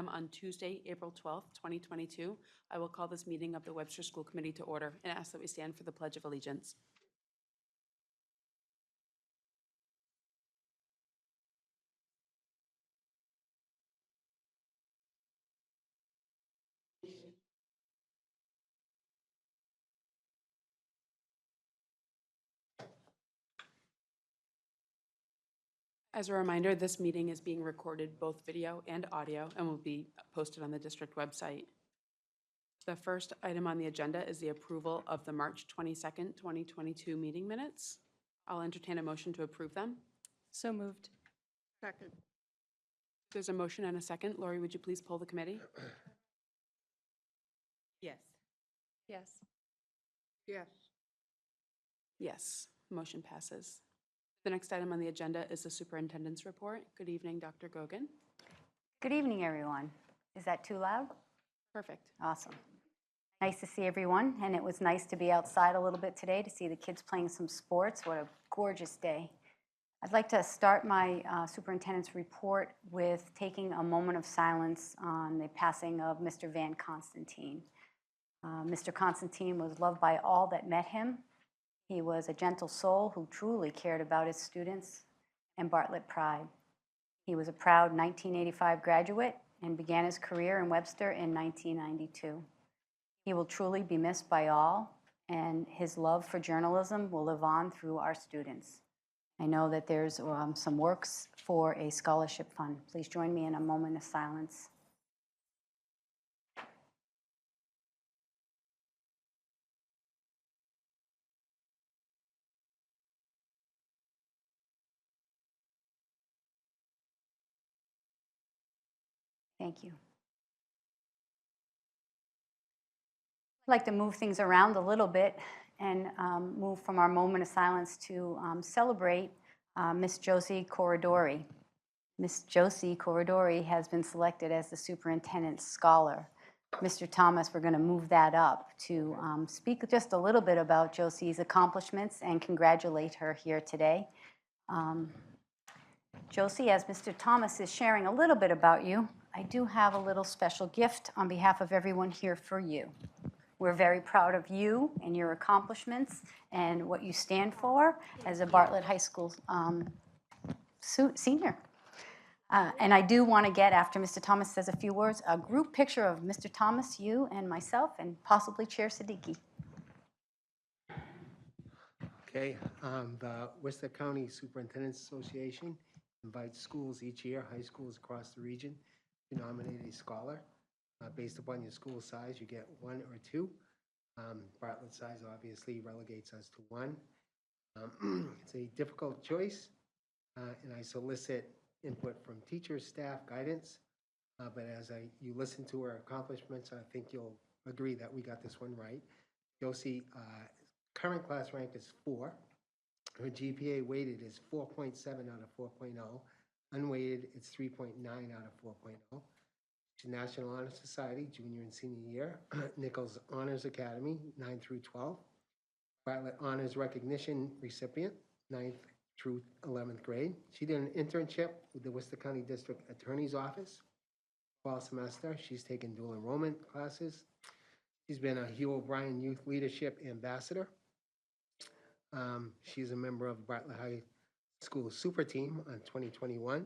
On Tuesday, April 12th, 2022. I will call this meeting of the Webster School Committee to order and ask that we stand for the Pledge of Allegiance. As a reminder, this meeting is being recorded, both video and audio, and will be posted on the district website. The first item on the agenda is the approval of the March 22nd, 2022 meeting minutes. I'll entertain a motion to approve them. So moved. Second. There's a motion and a second. Lori, would you please poll the committee? Yes. Yes. Yes. Yes, motion passes. The next item on the agenda is the superintendent's report. Good evening, Dr. Gogan. Good evening, everyone. Is that too loud? Perfect. Awesome. Nice to see everyone, and it was nice to be outside a little bit today to see the kids playing some sports. What a gorgeous day. I'd like to start my superintendent's report with taking a moment of silence on the passing of Mr. Van Constantine. Mr. Constantine was loved by all that met him. He was a gentle soul who truly cared about his students and Bartlett pride. He was a proud 1985 graduate and began his career in Webster in 1992. He will truly be missed by all, and his love for journalism will live on through our students. I know that there's some works for a scholarship fund. Please join me in a moment of silence. Thank you. I'd like to move things around a little bit and move from our moment of silence to celebrate Miss Josie Corridori. Miss Josie Corridori has been selected as the superintendent's scholar. Mr. Thomas, we're going to move that up to speak just a little bit about Josie's accomplishments and congratulate her here today. Josie, as Mr. Thomas is sharing a little bit about you, I do have a little special gift on behalf of everyone here for you. We're very proud of you and your accomplishments and what you stand for as a Bartlett High School senior. And I do want to get, after Mr. Thomas says a few words, a group picture of Mr. Thomas, you, and myself, and possibly Chair Siddiqui. Okay, the Worcester County Superintendent's Association invites schools each year, high schools across the region, to nominate a scholar. Based upon your school size, you get one or two. Bartlett size obviously relegates us to one. It's a difficult choice, and I solicit input from teachers, staff, guidance. But as you listen to her accomplishments, I think you'll agree that we got this one right. Josie, current class rank is 4. Her GPA weighted is 4.7 out of 4.0. Unweighted, it's 3.9 out of 4.0. She's National Honor Society, junior and senior year. Nichols Honors Academy, 9 through 12. Bartlett Honors Recognition recipient, 9th through 11th grade. She did an internship with the Worcester County District Attorney's Office. Fall semester, she's taken dual enrollment classes. She's been a Hugh O'Brien Youth Leadership Ambassador. She's a member of Bartlett High School Super Team on 2021.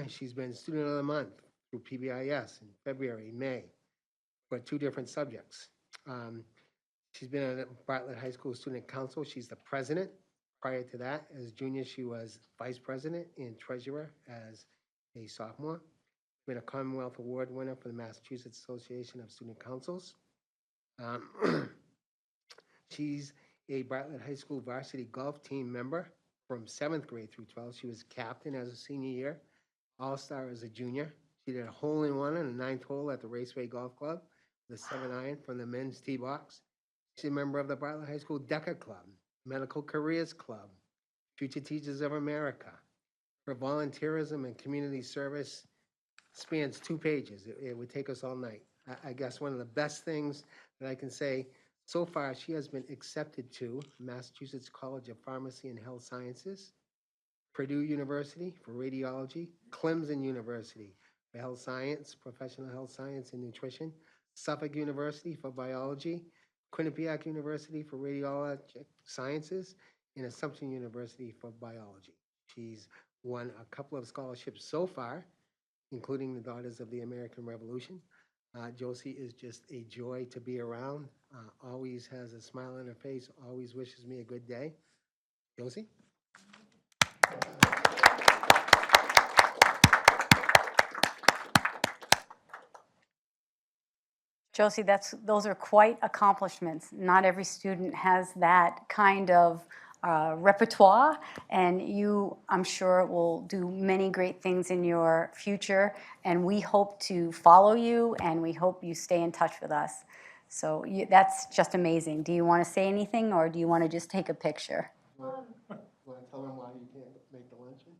She's been Student of the Month through PBIS in February, May, for 2 different subjects. She's been on the Bartlett High School Student Council. She's the president. Prior to that, as junior, she was vice president and treasurer as a sophomore. Been a Commonwealth Award winner for the Massachusetts Association of Student Councils. She's a Bartlett High School varsity golf team member from 7th grade through 12th. She was captain as a senior year, all-star as a junior. She did a hole-in-one on the 9th hole at the Raceway Golf Club, the 7-iron from the men's tee box. She's a member of the Bartlett High School DECA Club, Medical Careers Club, Future Teachers of America. Her volunteerism and community service spans 2 pages. It would take us all night. I guess one of the best things that I can say, so far she has been accepted to Massachusetts College of Pharmacy and Health Sciences, Purdue University for radiology, Clemson University for health science, professional health science and nutrition, Suffolk University for biology, Quinnipiac University for radiologic sciences, and Assumption University for biology. She's won a couple of scholarships so far, including the Daughters of the American Revolution. Josie is just a joy to be around, always has a smile on her face, always wishes me a good day. Josie? Josie, those are quite accomplishments. Not every student has that kind of repertoire, and you, I'm sure, will do many great things in your future, and we hope to follow you, and we hope you stay in touch with us. So that's just amazing. Do you want to say anything, or do you want to just take a picture? Want to tell them why you can't make the luncheon?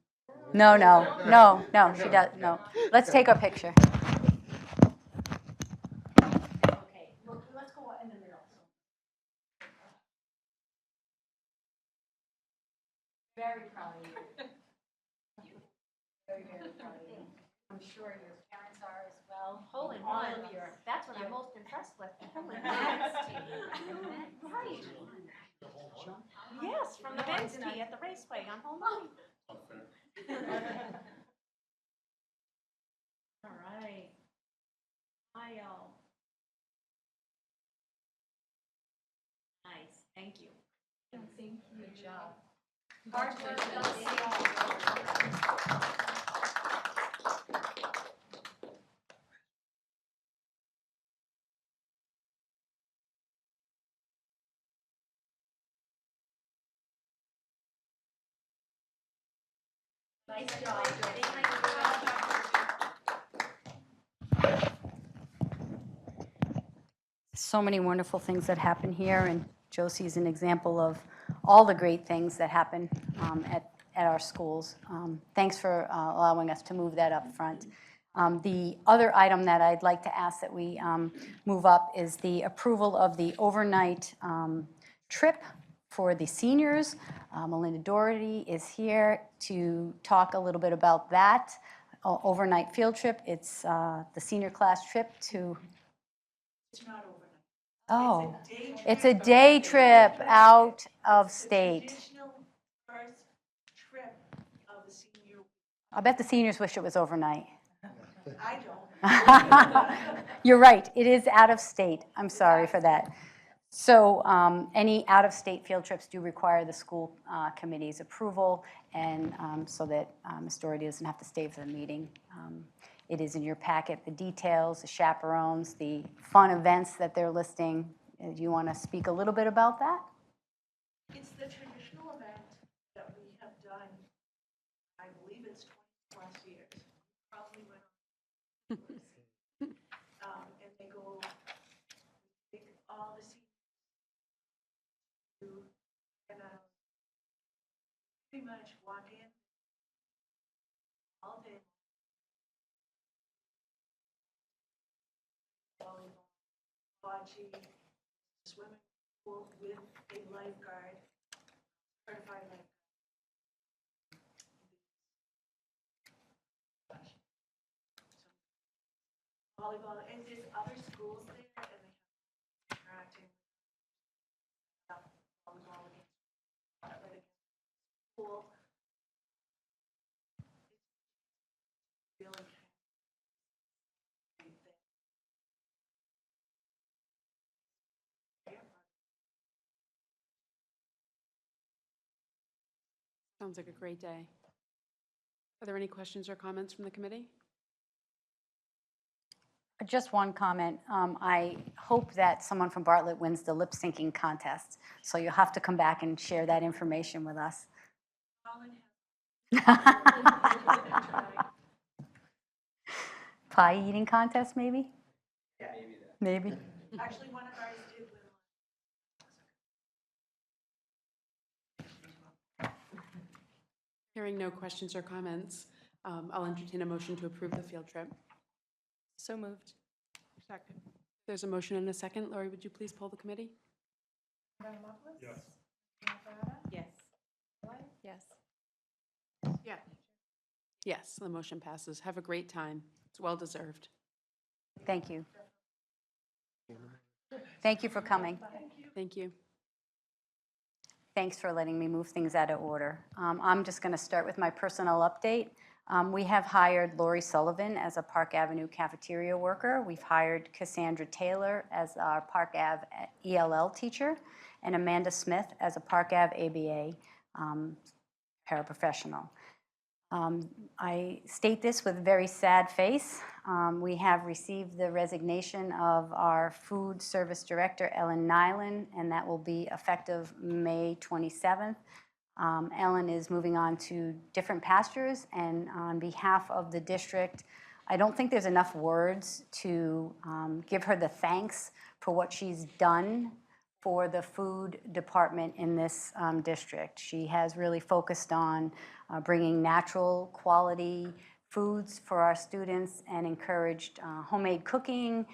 No, she does, no. Let's take our picture. Okay, let's go in the middle. Very proud of you. Very, very proud of you. I'm sure your parents are as well. Hole in All one. of your- That's what I'm most impressed with. Hole in one. Right. Yes, from the men's tee at the raceway on hole 9. All right. Smile. Nice. Thank you. Good job. Hard Nice job. So many wonderful things that happen here, and Josie is an example of all the great things that happen at our schools. Thanks for allowing us to move that up front. The other item that I'd like to ask that we move up is the approval of the overnight trip for the seniors. Melinda Doherty is here to talk a little bit about that overnight field trip. It's the senior class trip to... It's not overnight. Oh, It's a day it's a day trip out of It's the state. traditional first trip of the senior. I bet the seniors wish it was overnight. I don't. You're right, it is out of state. I'm sorry for that. So any out-of-state field trips do require the school committee's approval, and so that Ms. Doherty doesn't have to stay for the meeting. It is in your packet, the details, the chaperones, the fun events that they're listing. Do you want to speak a little bit about that? It's the traditional event that we have done, I believe it's 20-plus years. Probably went on. And they go, take all the seniors to, and pretty much walk in all day. Volleyball, bocce, swimming pool with a lifeguard, certified lifeguard. Volleyball, and there's other schools there, and they have interacting volleyball against pool. Really great thing. Sounds like a great day. Are there any questions or comments from the committee? Just one comment. I hope that someone from Bartlett wins the lip syncing contest. So you'll have to come back and share that information with us. Colin Pie eating contest, maybe? Yeah, maybe that. Maybe. actually, one of ours did win. Hearing no questions or comments, I'll entertain a motion to approve the field trip. So moved. Second. There's a motion and a second. Lori, would you please poll the committee? Yes. Yes. Yes. Yeah. Yes, the motion passes. Have a great time. It's It's well-deserved. Thank you. Thank you for coming. Thank you. Thanks for letting me move things out of order. I'm just going to start with my personnel update. We have hired Lori Sullivan as a Park Avenue cafeteria worker. We've hired Cassandra Taylor as our Park Ave ELL teacher, and Amanda Smith as a Park Ave ABA paraprofessional. I state this with a very sad face. We have received the resignation of our food service director, Ellen Nyland, and that will be effective May 27th. Ellen is moving on to different pastures, and on behalf of the district, I don't think there's enough words to give her the thanks for what she's done for the food department in this district. She has really focused on bringing natural quality foods for our students and encouraged homemade cooking,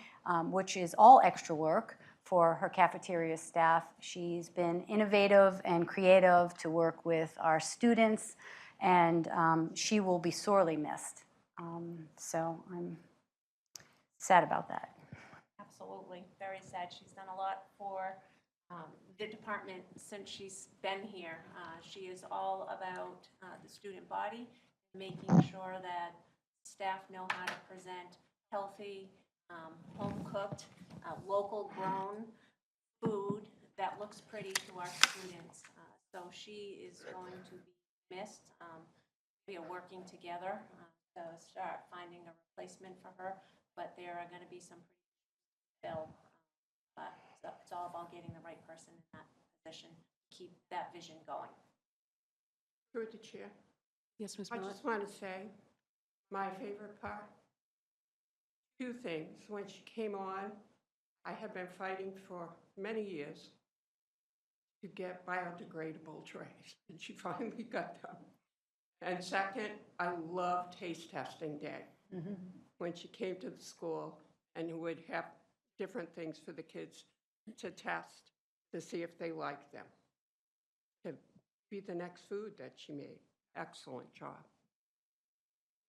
which is all extra work for her cafeteria staff. She's been innovative and creative to work with our students, and she will be sorely missed. So I'm sad about that. Absolutely, very sad. She's done a lot for the department since she's been here. She is all about the student body, making sure that staff know how to present healthy, home-cooked, local-grown food that looks pretty to our students. So she is going to be missed. We are working together to start finding a replacement for her, but there are going to be some filled. So it's all about getting the right person in that position, keep that vision going. Through the chair. Yes, Ms. I Millett? just want to say, my favorite part, two things. When she came on, I had been fighting for many years to get biodegradable trays, and she finally got them. And second, I love taste testing day. When she came to the school and would have different things for the kids to test to see if they liked them, to be the next food that she made. Excellent job.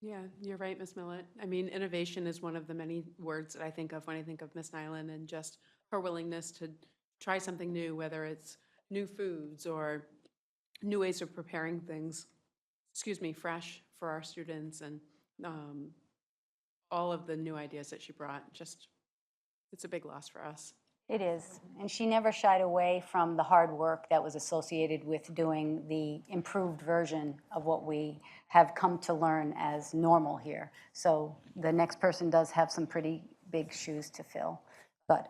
Yeah, you're right, Ms. Millett. I mean, innovation is one of the many words that I think of when I think of Ms. Nyland, and just her willingness to try something new, whether it's new foods or new ways of preparing things, fresh for our students, and all of the new ideas that she brought. Just, it's a big loss for us. It is, and she never shied away from the hard work that was associated with doing the improved version of what we have come to learn as normal here. So the next person does have some pretty big shoes to fill. But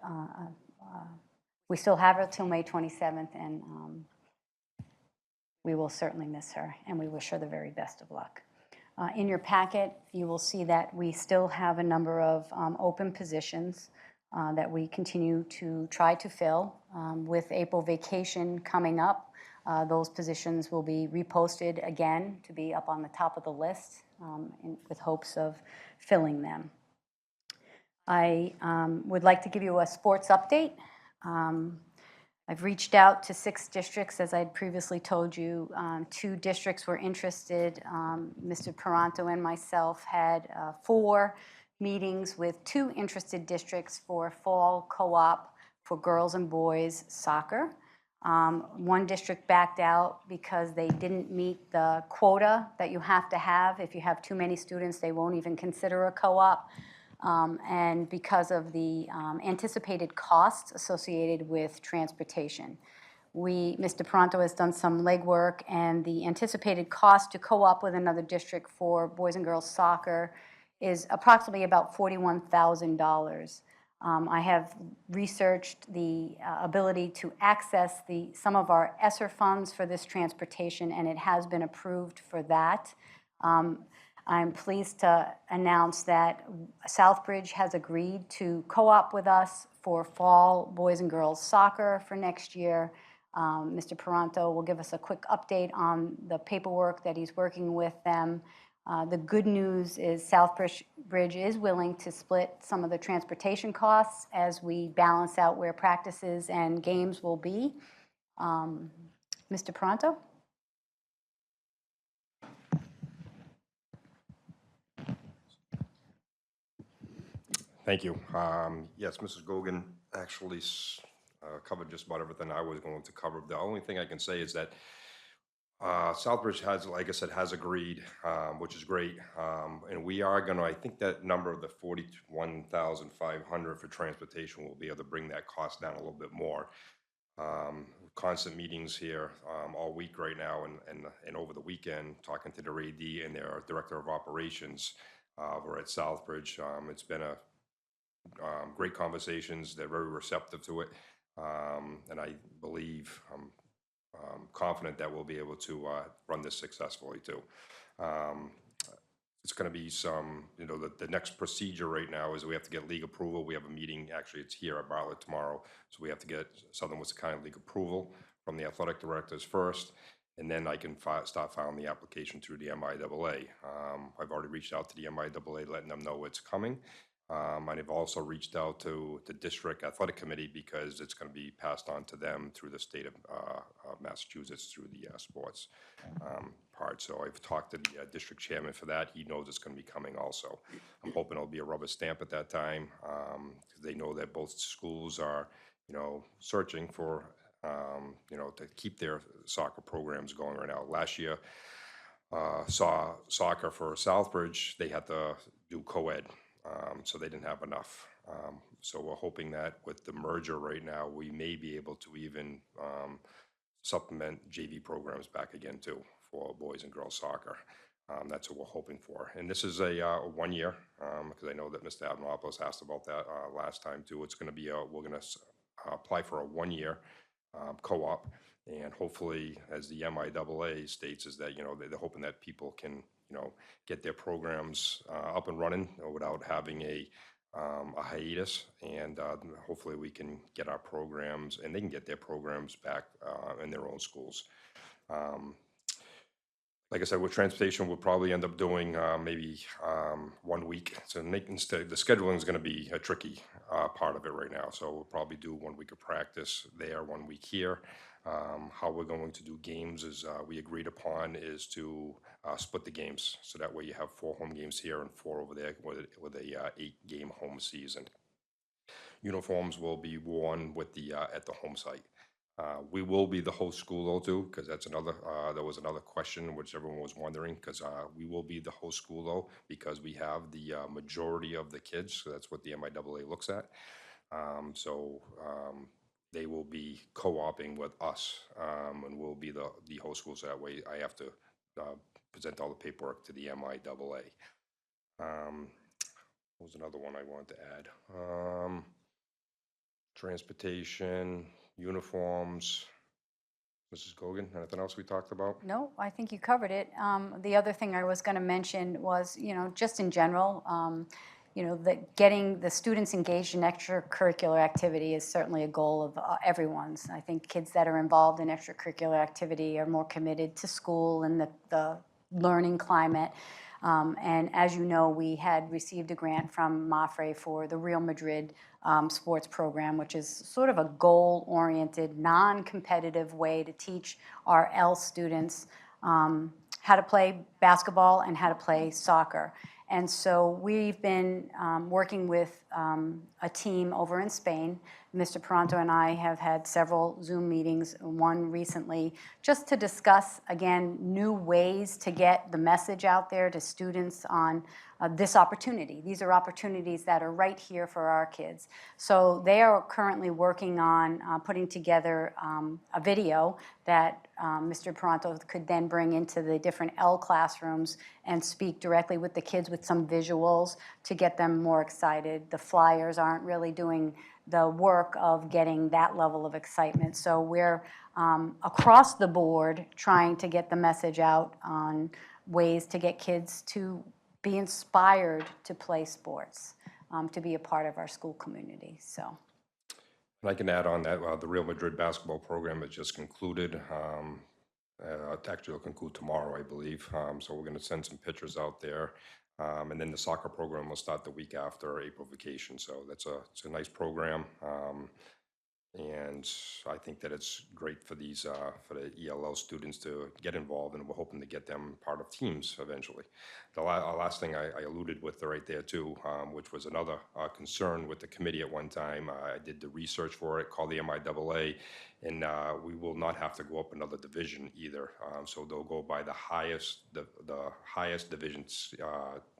we still have her till May 27th, and we will certainly miss her, and we wish her the very best of luck. In your packet, you will see that we still have a number of open positions that we continue to try to fill. With April vacation coming up, those positions will be reposted again to be up on the top of the list with hopes of filling them. I would like to give you a sports update. I've reached out to 6 districts, as I had previously told you. 2 districts were interested. Mr. Paranto and myself had 4 meetings with 2 interested districts for fall co-op for girls and boys soccer. One district backed out because they didn't meet the quota that you have to have. If you have too many students, they won't even consider a co-op. And because of the anticipated costs associated with transportation. Mr. Paranto has done some legwork, and the anticipated cost to co-op with another district for boys and girls soccer is approximately about $41,000. I have researched the ability to access some of our ESSER funds for this transportation, and it has been approved for that. I'm pleased to announce that Southbridge has agreed to co-op with us for fall boys and girls soccer for next year. Mr. Paranto will give us a quick update on the paperwork that he's working with them. The good news is Southbridge is willing to split some of the transportation costs as we balance out where practices and games will be. Mr. Paranto? Thank you. Yes, Mrs. Gogan actually covered just about everything I was going to cover. The only thing I can say is that Southbridge has, like I said, has agreed, which is great. And we are going to, I think that number of the 41,500 for transportation will be able to bring that cost down a little bit more. Constant meetings here all week right now and over the weekend, talking to their AD and their Director of Operations over at Southbridge. It's been a great conversations. They're very receptive to it. And I believe, I'm confident that we'll be able to run this successfully too. It's going to be some, the next procedure right now is we have to get league approval. We have a meeting, actually it's here at Ballot tomorrow. So we have to get Southern Worcester County league approval from the athletic directors first. And then I can start filing the application through the MIAA. I've already reached out to the MIAA, letting them know it's coming. And I've also reached out to the district athletic committee because it's going to be passed on to them through the state of Massachusetts through the sports part. So I've talked to the district chairman for that. He knows it's going to be coming also. I'm hoping it'll be a rubber stamp at that time. They know that both schools are, searching for, to keep their soccer programs going right now. Last year, saw soccer for Southbridge, they had to do co-ed. So they didn't have enough. So we're hoping that with the merger right now, we may be able to even supplement JV programs back again too for boys and girls soccer. That's what we're hoping for. And this is a 1 year, because I know that Mr. Abnopoulos asked about that last time too. It's going to be we're going to apply for a 1 year co-op, and hopefully, as the MIAA states, is that they're hoping that people can get their programs up and running without having a hiatus, and hopefully we can get our programs, and they can get their programs back in their own schools. Like I said, with transportation, we'll probably end up doing maybe 1 week. So the scheduling is going to be a tricky part of it right now. So we'll probably do 1 week of practice there, 1 week here. How we're going to do games is we agreed upon is to split the games. So that way you have 4 home games here and 4 over there with a 8-game home season. Uniforms will be worn with the at the home site. We will be the host school though too, because that's another, there was another question which everyone was wondering, because we will be the host school though, because we have the majority of the kids, so that's what the MIAA looks at. They will be co-oping with us, and we'll be the host school, so that way I have to present all the paperwork to the MIAA. What was another one I wanted to add? Transportation, uniforms. Mrs. Gogan, anything else we talked about? No, I think you covered it. The other thing I was going to mention was, just in general, that getting the students engaged in extracurricular activity is certainly a goal of everyone's. I think kids that are involved in extracurricular activity are more committed to school and the learning climate. And as you know, we had received a grant from MAFRE for the Real Madrid sports program, which is sort of a goal-oriented, non-competitive way to teach our L students how to play basketball and how to play soccer. And so we've been working with a team over in Spain. Mr. Peranto and I have had several Zoom meetings, one recently, just to discuss, again, new ways to get the message out there to students on this opportunity. These are opportunities that are right here for our kids. So they are currently working on putting together a video that Mr. Peranto could then bring into the different L classrooms and speak directly with the kids with some visuals to get them more excited. The flyers aren't really doing the work of getting that level of excitement. So we're across the board trying to get the message out on ways to get kids to be inspired to play sports, to be a part of our school community. So. And I can add on that the Real Madrid basketball program has just concluded. Actually, it'll conclude tomorrow, I believe. So we're going to send some pictures out there. And then the soccer program will start the week after April vacation. So it's a nice program. And I think that it's great for these, for the ELL students to get involved, and we're hoping to get them part of teams eventually. The last thing I alluded with right there too, which was another concern with the committee at one time. I did the research for it, called the MIAA, and we will not have to go up another division either. So they'll go by the highest divisions.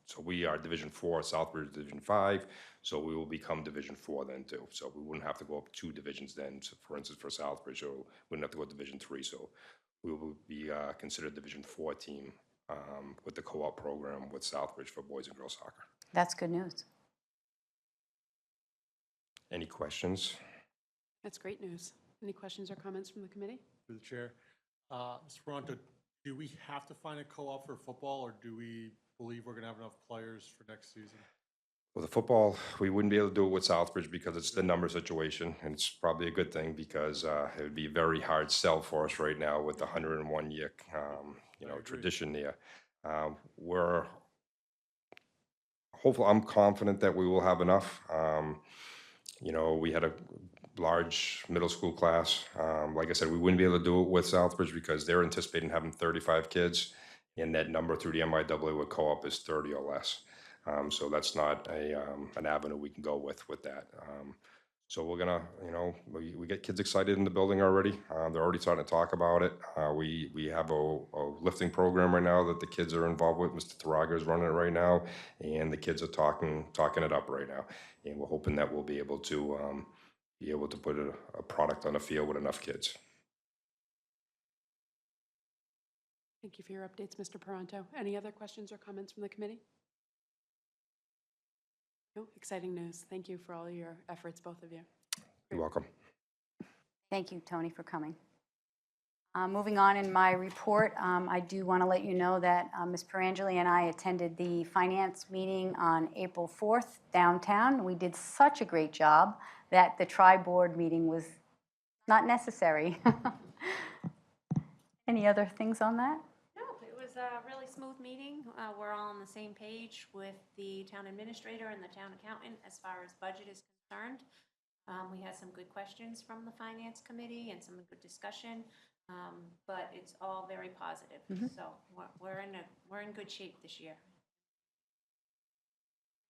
So we are Division 4, Southbridge Division 5, so we will become Division 4 then too. So we wouldn't have to go up 2 divisions then, so for instance, for Southbridge, so we wouldn't have to go to Division 3. So we will be considered Division 4 team with the co-op program with Southbridge for boys and girls soccer. That's good news. Any questions? That's great news. Any questions or comments from the committee? Through the chair. Mr. Pronto, do we have to find a co-op for football, or do we believe we're going to have enough players for next season? Well, the football, we wouldn't be able to do it with Southbridge because it's the number situation, and it's probably a good thing because it would be a very hard sell for us right now with the 101-year, tradition there. We're hopeful. I'm confident that we will have enough. We had a large middle school class. Like I said, we wouldn't be able to do it with Southbridge because they're anticipating having 35 kids, and that number through the MIAA with co-op is 30 or less. So that's not an avenue we can go with that. So we're gonna, we get kids excited in the building already. They're already starting to talk about it. We have a lifting program right now that the kids are involved with. Mr. Taraga is running it right now, and the kids are talking it up right now. And we're hoping that we'll be able to put a product on the field with enough kids. Thank you for your updates, Mr. Paranto. Any other questions or comments from the committee? No, exciting news. Thank you for all your efforts, both of you. You're welcome. Thank you, Tony, for coming. Moving on in my report, I do want to let you know that Ms. Perangeli and I attended the finance meeting on April 4th downtown. We did such a great job that the tri-board meeting was not necessary. Any other things on that? No, it was a really smooth meeting. We're all on the same page with the town administrator and the town accountant as far as budget is concerned. We had some good questions from the finance committee and some good discussion, but it's all very positive. So we're in good shape this year.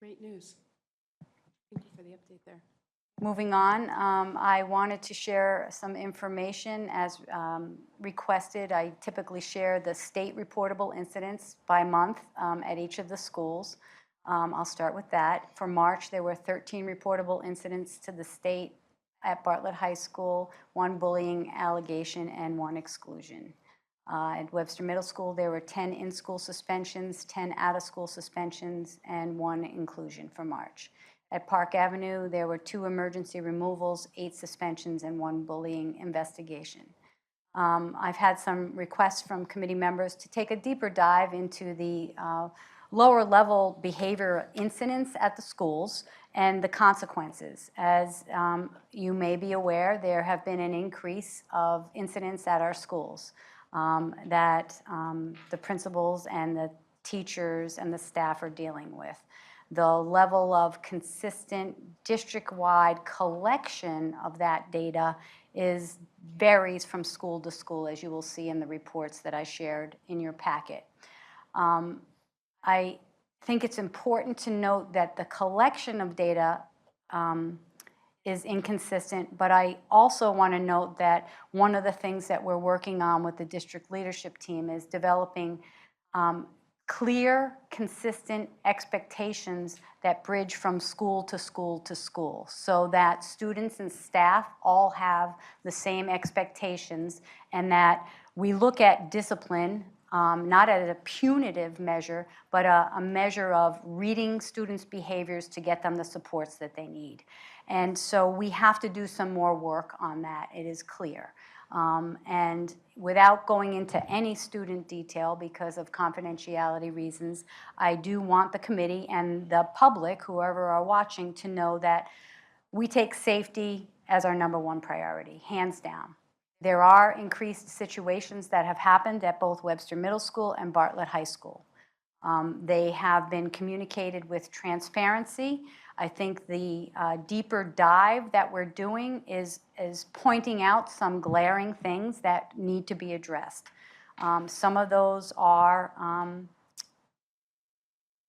Great news. Thank you for the update there. Moving on, I wanted to share some information as requested. I typically share the state reportable incidents by month at each of the schools. I'll start with that. For March, there were 13 reportable incidents to the state at Bartlett High School, 1 bullying allegation and 1 exclusion. At Webster Middle School, there were 10 in-school suspensions, 10 out-of-school suspensions, and 1 inclusion for March. At Park Avenue, there were 2 emergency removals, 8 suspensions, and 1 bullying investigation. I've had some requests from committee members to take a deeper dive into the lower level behavior incidents at the schools and the consequences. As you may be aware, there have been an increase of incidents at our schools that the principals and the teachers and the staff are dealing with. The level of consistent district-wide collection of that data varies from school to school, as you will see in the reports that I shared in your packet. I think it's important to note that the collection of data is inconsistent, but I also want to note that one of the things that we're working on with the district leadership team is developing clear, consistent expectations that bridge from school to school to school, so that students and staff all have the same expectations, and that we look at discipline not as a punitive measure, but a measure of reading students' behaviors to get them the supports that they need. And so we have to do some more work on that, it is clear. And without going into any student detail because of confidentiality reasons, I do want the committee and the public, whoever are watching, to know that we take safety as our #1 priority, hands down. There are increased situations that have happened at both Webster Middle School and Bartlett High School. They have been communicated with transparency. I think the deeper dive that we're doing is pointing out some glaring things that need to be addressed. Some of those are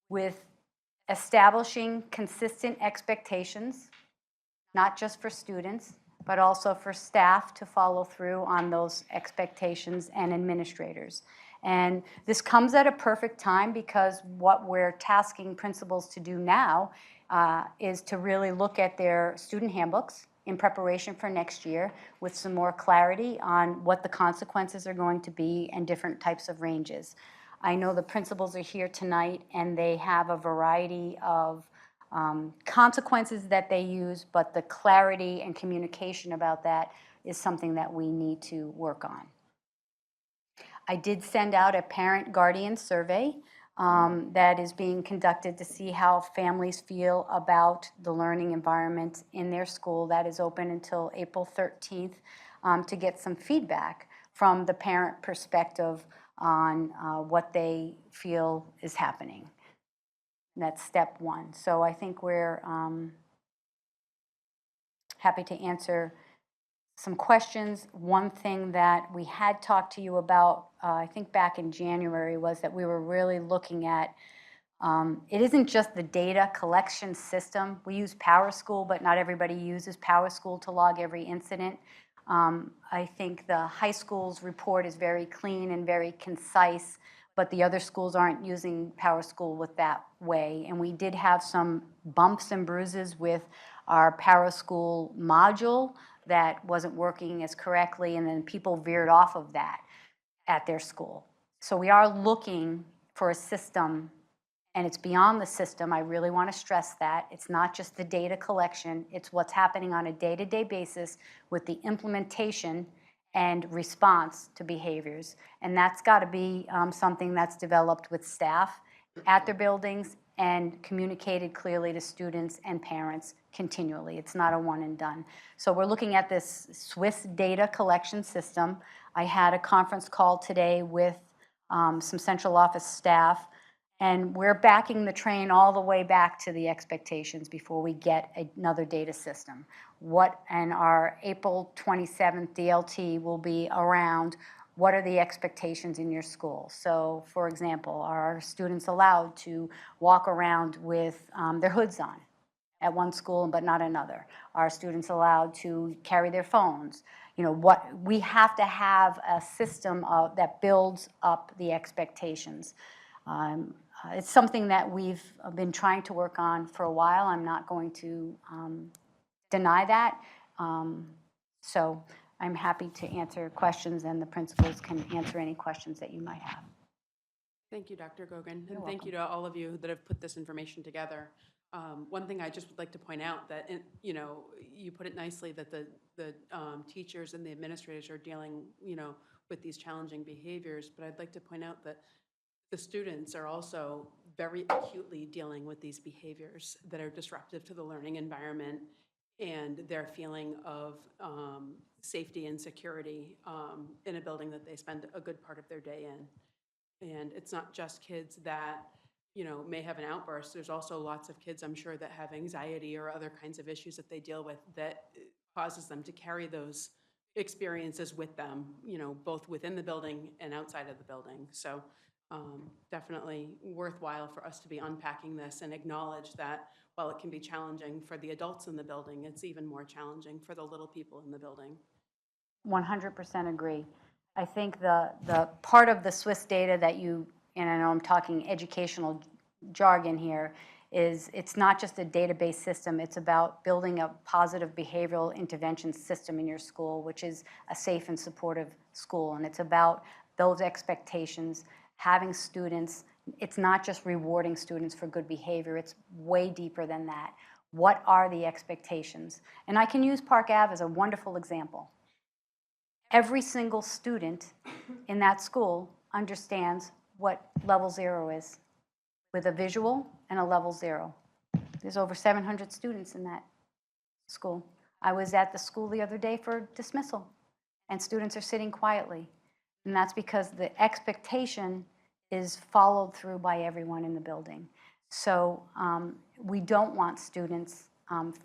with establishing consistent expectations, not just for students, but also for staff to follow through on those expectations and administrators. And this comes at a perfect time because what we're tasking principals to do now is to really look at their student handbooks in preparation for next year with some more clarity on what the consequences are going to be and different types of ranges. I know the principals are here tonight and they have a variety of consequences that they use, but the clarity and communication about that is something that we need to work on. I did send out a parent guardian survey that is being conducted to see how families feel about the learning environment in their school. That is open until April 13th to get some feedback from the parent perspective on what they feel is happening. That's step one. So I think we're happy to answer some questions. One thing that we had talked to you about, I think back in January, was that we were really looking at, it isn't just the data collection system. We use PowerSchool, but not everybody uses PowerSchool to log every incident. I think the high school's report is very clean and very concise, but the other schools aren't using PowerSchool with that way. And we did have some bumps and bruises with our PowerSchool module that wasn't working as correctly, and then people veered off of that at their school. So we are looking for a system, and it's beyond the system. I really want to stress that. It's not just the data collection, it's what's happening on a day-to-day basis with the implementation and response to behaviors. And that's got to be something that's developed with staff at their buildings and communicated clearly to students and parents continually. It's not a one and done. So we're looking at this Swiss data collection system. I had a conference call today with some central office staff, and we're backing the train all the way back to the expectations before we get another data system. And our April 27th DLT will be around what are the expectations in your school. So, for example, are students allowed to walk around with their hoods on at one school but not another? Are students allowed to carry their phones? You know, we have to have a system that builds up the expectations. It's something that we've been trying to work on for a while. I'm not going to deny that. So I'm happy to answer questions, and the principals can answer any questions that you might have. Thank you, Dr. Gogan, You're and thank you to all of you that have put this information together. One thing I just would like to point out that, you put it nicely that the teachers and the administrators are dealing, with these challenging behaviors, but I'd like to point out that the students are also very acutely dealing with these behaviors that are disruptive to the learning environment and their feeling of safety and security in a building that they spend a good part of their day in. And it's not just kids that, may have an outburst. There's also lots of kids, I'm sure, that have anxiety or other kinds of issues that they deal with that causes them to carry those experiences with them, both within the building and outside of the building. So definitely worthwhile for us to be unpacking this and acknowledge that while it can be challenging for the adults in the building, it's even more challenging for the little people in the building. 100% agree. I think the part of the Swiss data that and I know I'm talking educational jargon here, is it's not just a database system, it's about building a positive behavioral intervention system in your school, which is a safe and supportive school. And it's about those expectations, having students, it's not just rewarding students for good behavior, it's way deeper than that. What are the expectations? And I can use Park Ave as a wonderful example. Every single student in that school understands what level 0 is, with a visual and a level 0. There's over 700 students in that school. I was at the school the other day for dismissal, and students are sitting quietly. And that's because the expectation is followed through by everyone in the building. So we don't want students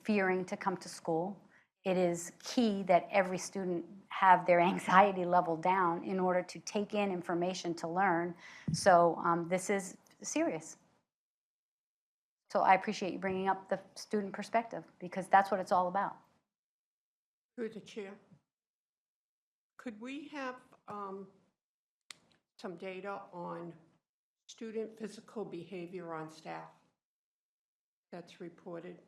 fearing to come to school. It is key that every student have their anxiety level down in order to take in information to learn. So this is serious. So I appreciate you bringing up the student perspective, because that's what it's all about. Through the chair. Could we have some data on student physical behavior on staff that's reported?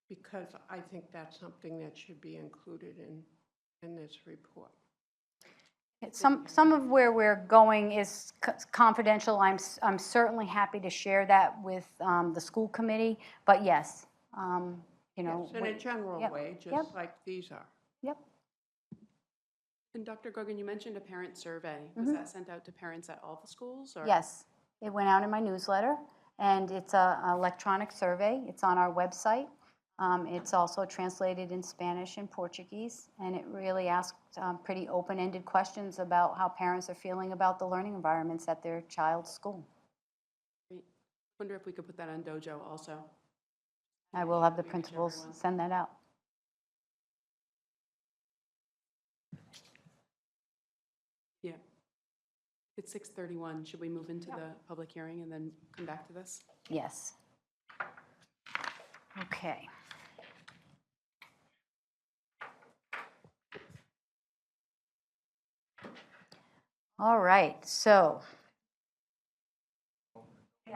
Because I think that's something that should be included in this report. Some of where we're going is confidential. I'm certainly happy to share that with the school committee, but yes, you know. Yes, in a general Yep, way, just yep. like these are. Yep. And Dr. Gogan, you mentioned a parent survey. Was that sent out to parents at all the schools? Or? Yes, it went out in my newsletter, and it's an electronic survey. It's on our website. It's also translated in Spanish and Portuguese, and it really asks pretty open-ended questions about how parents are feeling about the learning environments at their child's school. Great. Wonder if we could put that on Dojo also. I will have the We reach principals everyone. send that out. Yeah. It's 6:31. Should we move into the public hearing and then come back to this? Yes. Okay. All right, so,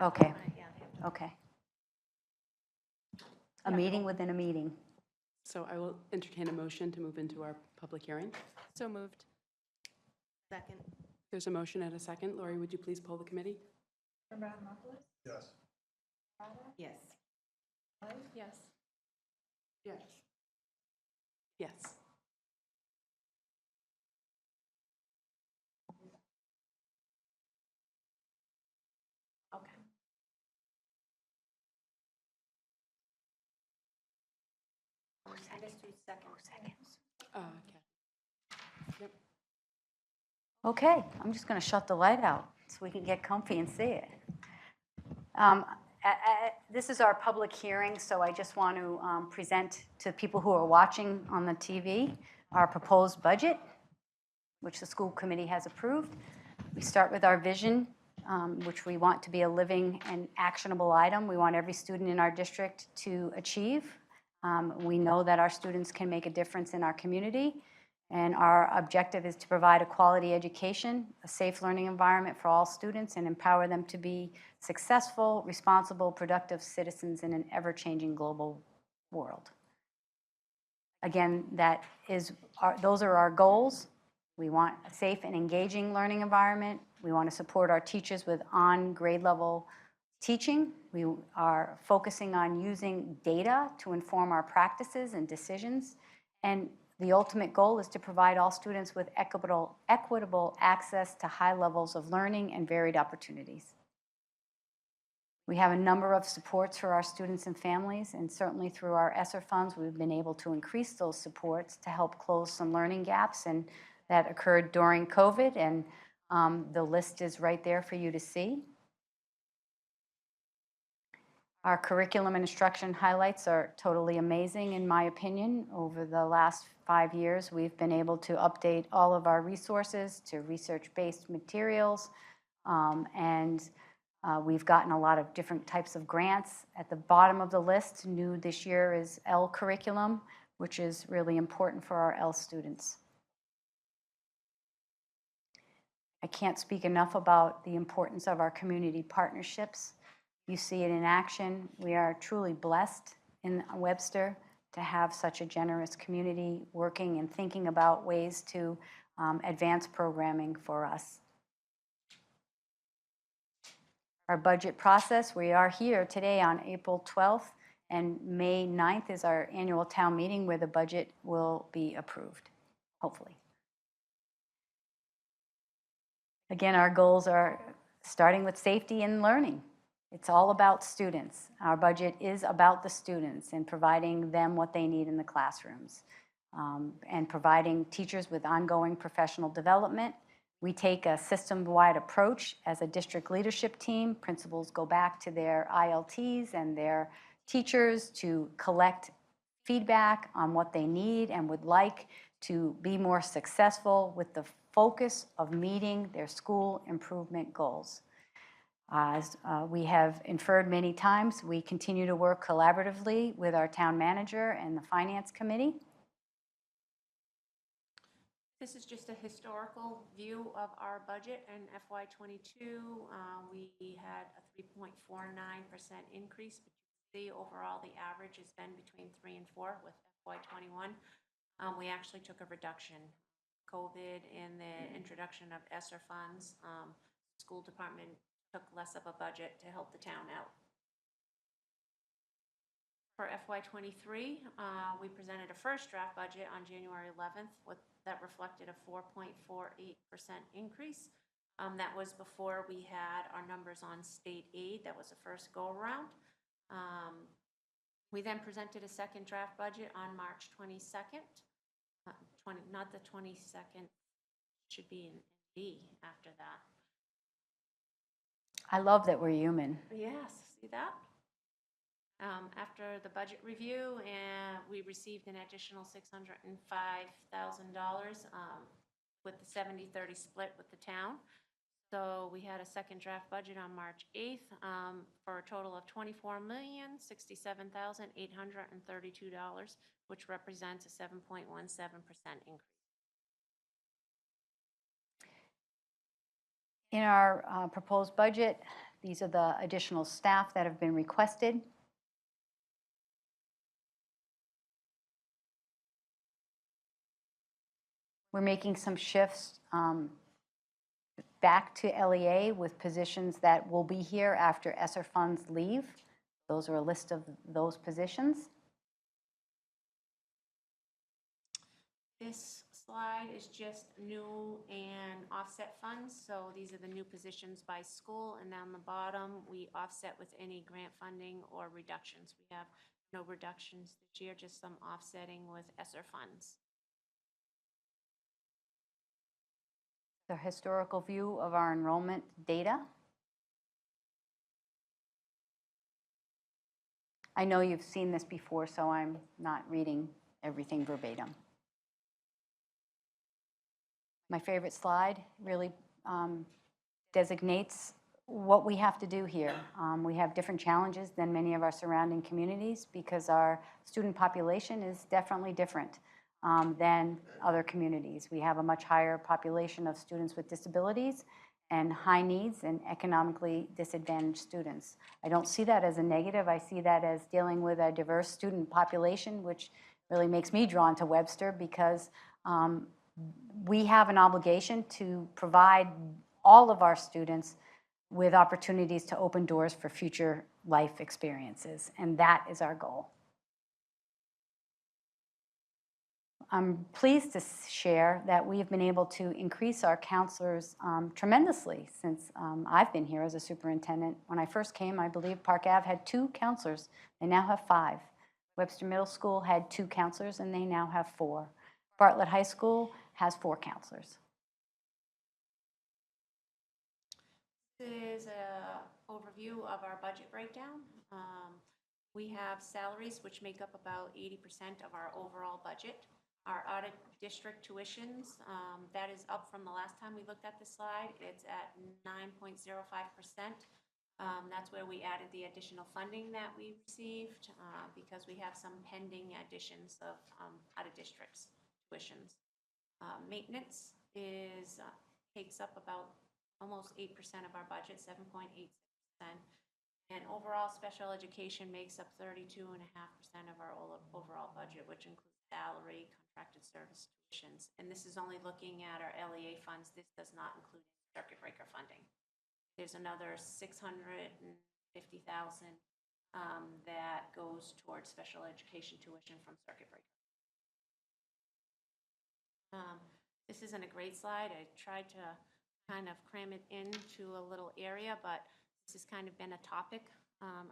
okay, okay. A meeting within a meeting. So I will entertain a motion to move into our public hearing. So moved. Second. There's a motion and a second. Lori, would you please poll the committee? Yes. Yes. Yes. Yes. Yes. Okay. I just do seconds. Okay. Yep. Okay, I'm just going to shut the light out so we can get comfy and see it. This is our public hearing, so I just want to present to people who are watching on the TV our proposed budget, which the school committee has approved. We start with our vision, which we want to be a living and actionable item. We want every student in our district to achieve. We know that our students can make a difference in our community, and our objective is to provide a quality education, a safe learning environment for all students, and empower them to be successful, responsible, productive citizens in an ever-changing global world. Again, those are our goals. We want a safe and engaging learning environment. We want to support our teachers with on-grade level teaching. We are focusing on using data to inform our practices and decisions. And the ultimate goal is to provide all students with equitable access to high levels of learning and varied opportunities. We have a number of supports for our students and families, and certainly through our ESSER funds, we've been able to increase those supports to help close some learning gaps, and that occurred during COVID, and the list is right there for you to see. Our curriculum and instruction highlights are totally amazing, in my opinion. Over the last 5 years, we've been able to update all of our resources to research-based materials, and we've gotten a lot of different types of grants. At the bottom of the list, new this year, is L curriculum, which is really important for our L students. I can't speak enough about the importance of our community partnerships. You see it in action. We are truly blessed in Webster to have such a generous community working and thinking about ways to advance programming for us. Our budget process, we are here today on April 12th, and May 9th is our annual town meeting where the budget will be approved, hopefully. Again, our goals are starting with safety and learning. It's all about students. Our budget is about the students and providing them what they need in the classrooms, and providing teachers with ongoing professional development. We take a system-wide approach as a district leadership team. Principals go back to their ILTs and their teachers to collect feedback on what they need and would like to be more successful with the focus of meeting their school improvement goals. As we have inferred many times, we continue to work collaboratively with our town manager and the finance committee. This is just a historical view of our budget in FY '22. We had a 3.49% increase, but you can see overall the average has been between 3 and 4 with FY '21. We actually took a reduction. COVID and the introduction of ESSER funds, school department took less of a budget to help the town out. For FY '23, we presented a first draft budget on January 11th that reflected a 4.48% increase. That was before we had our numbers on state aid. That was the first go-around. We then presented a second draft budget on March 22nd. Not the 22nd, should be in D after that. I love that we're human. Yes, see that? After the budget review, we received an additional $605,000 with the 70-30 split with the town. So we had a second draft budget on March 8th for a total of $24,067,832, which represents a 7.17% increase. In our proposed budget, these are the additional staff that have been requested. We're making some shifts back to LEA with positions that will be here after ESSER funds leave. Those are a list of those positions. This slide is just new and offset funds. So these are the new positions by school, and down the bottom, we offset with any grant funding or reductions. We have no reductions this year, just some offsetting with ESSER funds. The historical view of our enrollment data. I know you've seen this before, so I'm not reading everything verbatim. My favorite slide really designates what we have to do here. We have different challenges than many of our surrounding communities because our student population is definitely different than other communities. We have a much higher population of students with disabilities and high needs and economically disadvantaged students. I don't see that as a negative. I see that as dealing with a diverse student population, which really makes me drawn to Webster because we have an obligation to provide all of our students with opportunities to open doors for future life experiences, and that is our goal. I'm pleased to share that we've been able to increase our counselors tremendously since I've been here as a superintendent. When I first came, I believe Park Ave had 2 counselors. They now have 5. Webster Middle School had 2 counselors, and they now have 4. Bartlett High School has 4 counselors. This is an overview of our budget breakdown. We have salaries, which make up about 80% of our overall budget. Our audit district tuitions, that is up from the last time we looked at this slide. It's at 9.05%. That's where we added the additional funding that we received because we have some pending additions of out-of-districts tuitions. Maintenance takes up about almost 8% of our budget, 7.86%. And overall special education makes up 32.5% of our overall budget, which includes salary, contracted service tuitions. And this is only looking at our LEA funds. This does not include circuit breaker funding. There's another $650,000 that goes towards special education tuition from circuit breaker. This isn't a great slide. I tried to kind of cram it into a little area, but this has kind of been a topic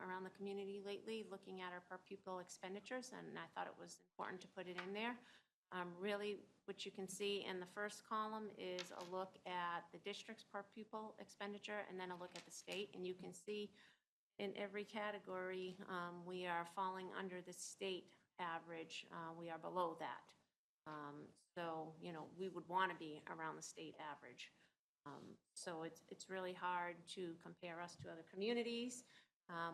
around the community lately, looking at our per pupil expenditures, and I thought it was important to put it in there. Really, what you can see in the first column is a look at the district's per pupil expenditure, and then a look at the state, and you can see in every category, we are falling under the state average. We are below that. So, you know, we would want to be around the state average. So it's really hard to compare us to other communities.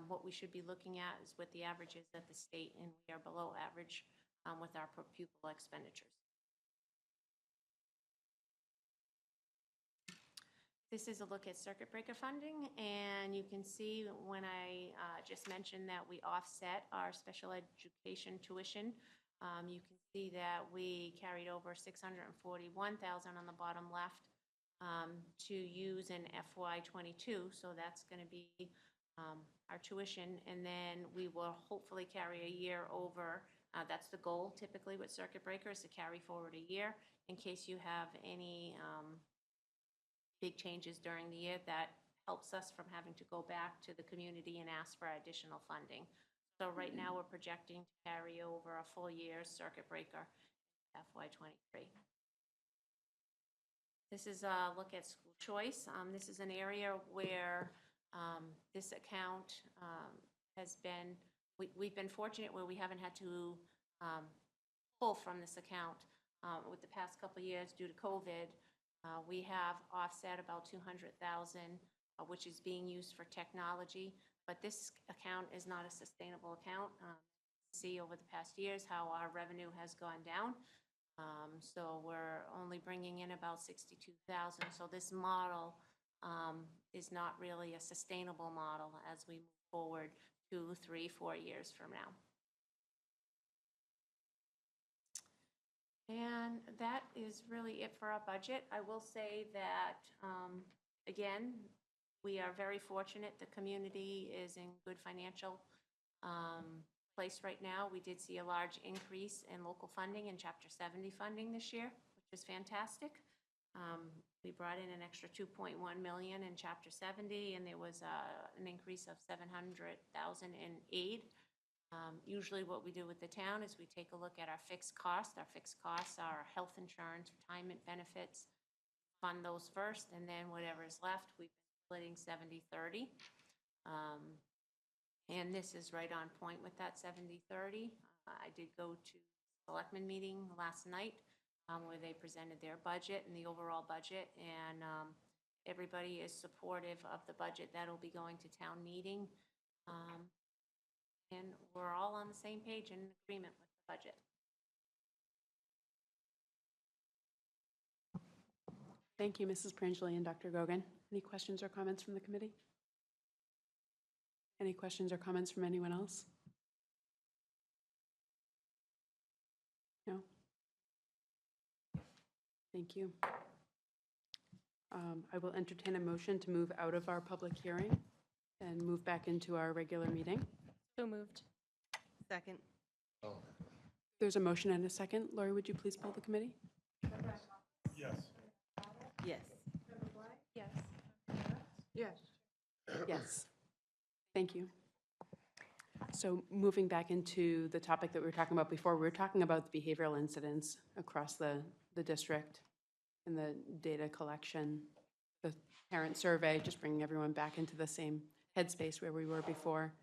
What we should be looking at is what the average is at the state, and we are below average with our per pupil expenditures. This is a look at circuit breaker funding, and you can see when I just mentioned that we offset our special education tuition, you can see that we carried over $641,000 on the bottom left to use in FY22, so that's going to be our tuition, and then we will hopefully carry a year over. That's the goal typically with circuit breakers, to carry forward a year in case you have any big changes during the year. That helps us from having to go back to the community and ask for additional funding. So right now we're projecting to carry over a full year circuit breaker FY23. This is a look at school choice. This is an area where this account has been, we've been fortunate where we haven't had to pull from this account. With the past couple of years due to COVID, we have offset about $200,000, which is being used for technology, but this account is not a sustainable account. See over the past years how our revenue has gone down. So we're only bringing in about $62,000. So this model is not really a sustainable model as we move forward 2, 3, 4 years from now. And that is really it for our budget. I will say that, again, we are very fortunate. The community is in good financial place right now. We did see a large increase in local funding and Chapter 70 funding this year, which is fantastic. We brought in an extra $2.1 million in Chapter 70, and there was an increase of $700,000 in aid. Usually what we do with the town is we take a look at our fixed costs. Our fixed costs are health insurance, retirement benefits, fund those first, and then whatever is left, we've been splitting 70-30. And this is right on point with that 70-30. I did go to the selectmen meeting last night where they presented their budget and the overall budget, and everybody is supportive of the budget that'll be going to town meeting. And we're all on the same page and in agreement with the budget. Thank you, Mrs. Perangeli and Dr. Gogan. Any questions or comments from the committee? Any questions or comments from anyone else? No? Thank you. I will entertain a motion to move out of our public hearing and move back into our regular meeting. So moved. Second. There's a motion and a second. Lori, would you please poll the committee? Yes. Yes. Yes. Yes. Yes. Thank you. So moving back into the topic that we were talking about before, we were talking about the behavioral incidents across the district and the data collection, the parent survey, just bringing everyone back into the same headspace where we were before.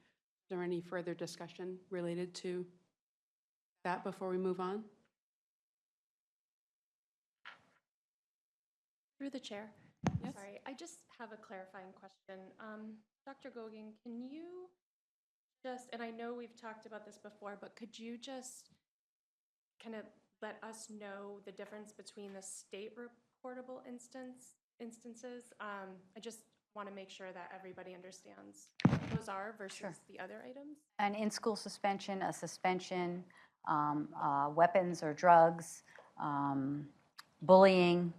Is there any further discussion related to that before we move on? Through the chair. Yes. Sorry, I just have a clarifying question. Dr. Gogan, can you just, and I know we've talked about this before, but could you just kind of let us know the difference between the state reportable instances? I just want to make sure that everybody understands what those are versus Sure. the other items. An in-school suspension, a suspension, weapons or drugs, bullying,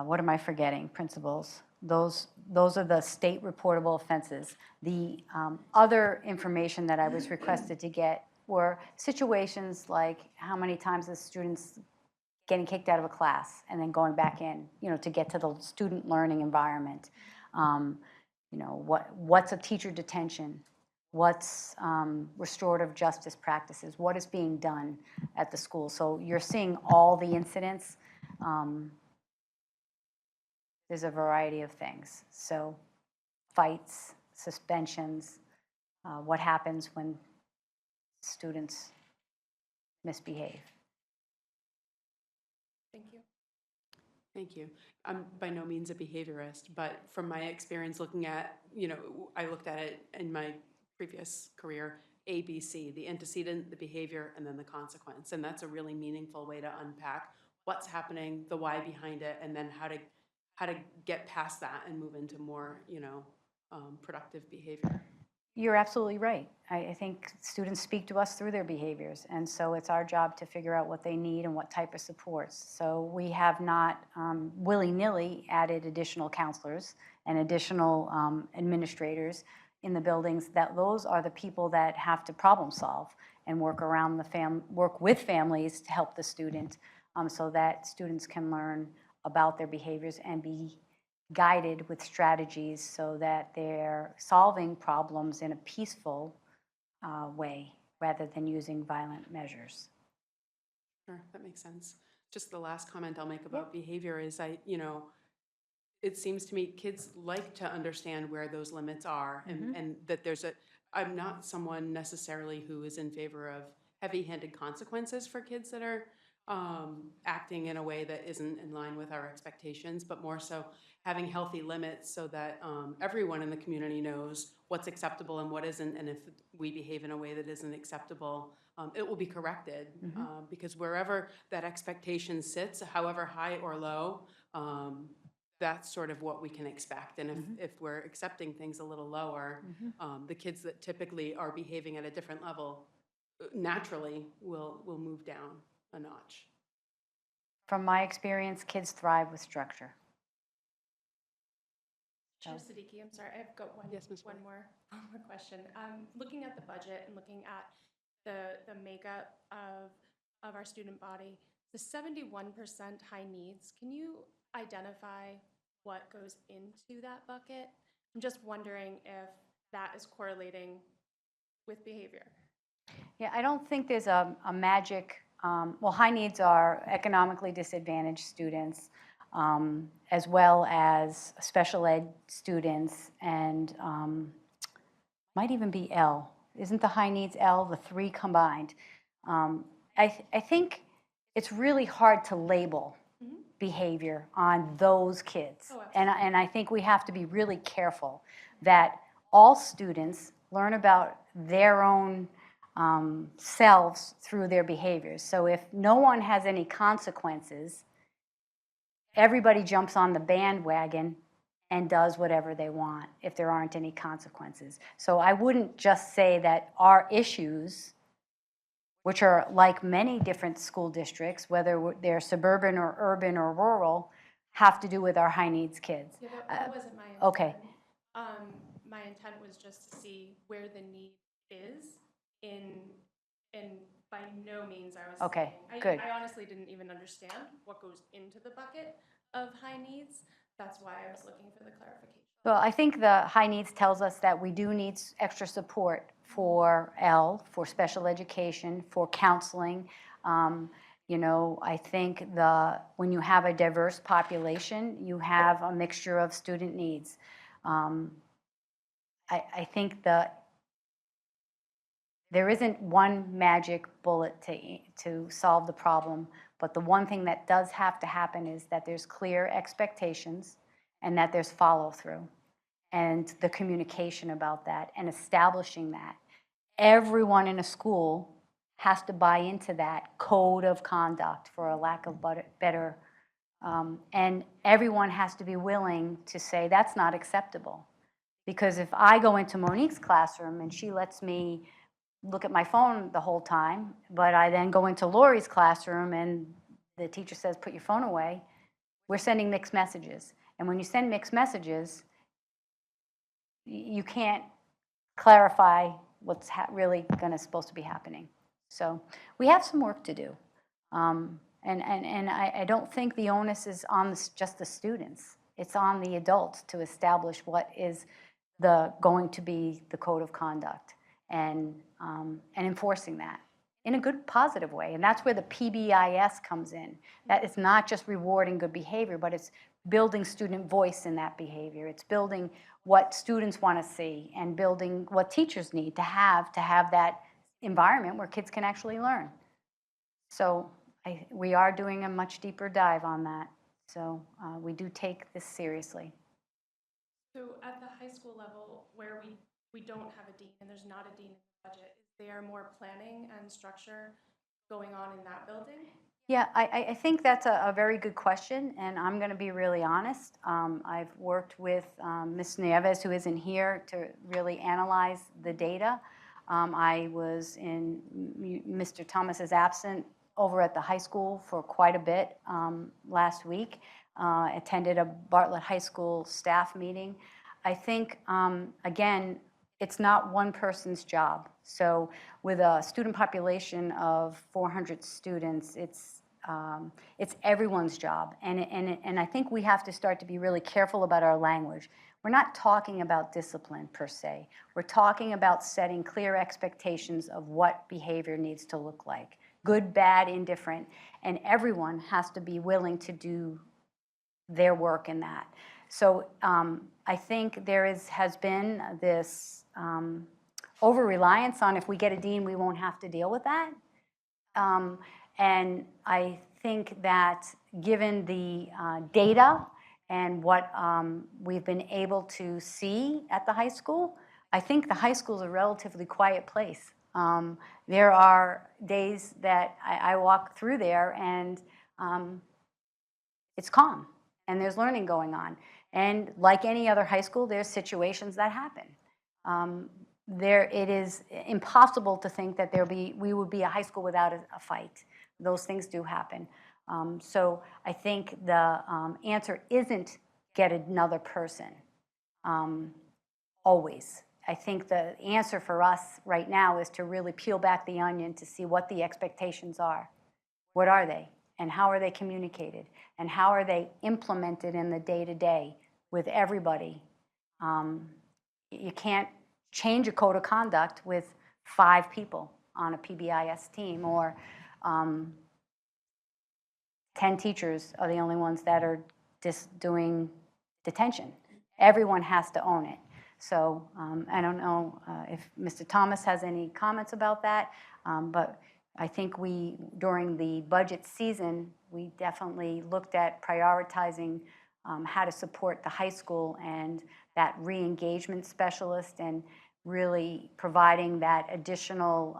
what am I forgetting? Principals. Those are the state reportable offenses. The other information that I was requested to get were situations like how many times the students getting kicked out of a class and then going back in, to get to the student learning environment. What's a teacher detention? what's restorative justice practices, what is being done at the school. So you're seeing all the incidents. There's a variety of things. So fights, suspensions, what happens when students misbehave. Thank you. Thank you. I'm by no means a behaviorist, but from my experience looking at, I looked at it in my previous career, A, B, C, the antecedent, the behavior, and then the consequence. And that's a really meaningful way to unpack what's happening, the why behind it, and then how to get past that and move into more, productive behavior. You're absolutely right. I think students speak to us through their behaviors, and so it's our job to figure out what they need and what type of supports. So we have not willy-nilly added additional counselors and additional administrators in the buildings. That those are the people that have to problem solve and work around work with families to help the student, so that students can learn about their behaviors and be guided with strategies so that they're solving problems in a peaceful way rather than using violent measures. Sure, that makes sense. Just the last comment I'll make about behavior is it seems to me kids like to understand where those limits are and that I'm not someone necessarily who is in favor of heavy-handed consequences for kids that are acting in a way that isn't in line with our expectations, but more so having healthy limits so that everyone in the community knows what's acceptable and what isn't, and if we behave in a way that isn't acceptable, it will be corrected, because wherever that expectation sits, however high or low, that's sort of what we can expect. And if we're accepting things a little lower, the kids that typically are behaving at a different level naturally will move down a notch. From my experience, kids thrive with structure. Chair Siddiqui, I'm sorry, I've got one, Yes, Ms. one more question. Looking at the budget and looking at the makeup of our student body, the 71% high needs, can you identify what goes into that bucket? I'm just wondering if that is correlating with behavior. Yeah, I don't think there's a magic, well, high needs are economically disadvantaged students, as well as special ed students, and might even be L. Isn't the high needs L, the three combined? I think it's really hard to label behavior on those kids. Oh, And I think we have to be really careful that all students learn about their own selves through their behaviors. So if no one has any consequences, everybody jumps on the bandwagon and does whatever they want if there aren't any consequences. So I wouldn't just say that our issues, which are like many different school districts, whether they're suburban or urban or rural, have to do with our high needs kids. Yeah, that wasn't my intent. Okay. My intent was just to see where the need is and by no means I was Okay, saying, good. I honestly didn't even understand what goes into the bucket of high needs. That's why I was looking for the clarification. Well, I think the high needs tells us that we do need extra support for L, for special education, for counseling. I think when you have a diverse population, you have a mixture of student needs. I think there isn't one magic bullet to solve the problem, but the one thing that does have to happen is that there's clear expectations and that there's follow-through and the communication about that and establishing that. Everyone in a school has to buy into that code of conduct, for a lack of better, and everyone has to be willing to say that's not acceptable. Because if I go into Monique's classroom and she lets me look at my phone the whole time, but I then go into Lori's classroom and the teacher says, put your phone away, we're sending mixed messages. And when you send mixed messages, you can't clarify what's really supposed to be happening. So we have some work to do. And I don't think the onus is on just the students. It's on the adults to establish what is going to be the code of conduct. and enforcing that in a good, positive way. And that's where the PBIS comes in. That is not just rewarding good behavior, but it's building student voice in that behavior. It's building what students want to see and building what teachers need to have that environment where kids can actually learn. So we are doing a much deeper dive on that. So we do take this seriously. So at the high school level, where we don't have a dean and there's not a dean in the budget, is there more planning and structure going on in that building? Yeah, I think that's a very good question, and I'm going to be really honest. I've worked with Ms. Nieves, who isn't here, to really analyze the data. I was in Mr. Thomas's absence over at the high school for quite a bit last week. Attended a Bartlett High School staff meeting. I think, again, it's not one person's job. So with a student population of 400 students, it's everyone's job. And I think we have to start to be really careful about our language. We're not talking about discipline per se. We're talking about setting clear expectations of what behavior needs to look like. Good, bad, indifferent. And everyone has to be willing to do their work in that. So I think there has been this over-reliance on if we get a dean, we won't have to deal with that. And I think that given the data and what we've been able to see at the high school, I think the high school is a relatively quiet place. There are days that I walk through there and it's calm and there's learning going on. And like any other high school, there's situations that happen. It is impossible to think that we would be a high school without a fight. Those things do happen. So I think the answer isn't get another person, always. I think the answer for us right now is to really peel back the onion to see what the expectations are. What are they? And how are they communicated? And how are they implemented in the day-to-day with everybody? You can't change a code of conduct with 5 people on a PBIS team, or 10 teachers are the only ones that are just doing detention. Everyone has to own it. So I don't know if Mr. Thomas has any comments about that, but I think during the budget season, we definitely looked at prioritizing how to support the high school and that re-engagement specialist and really providing that additional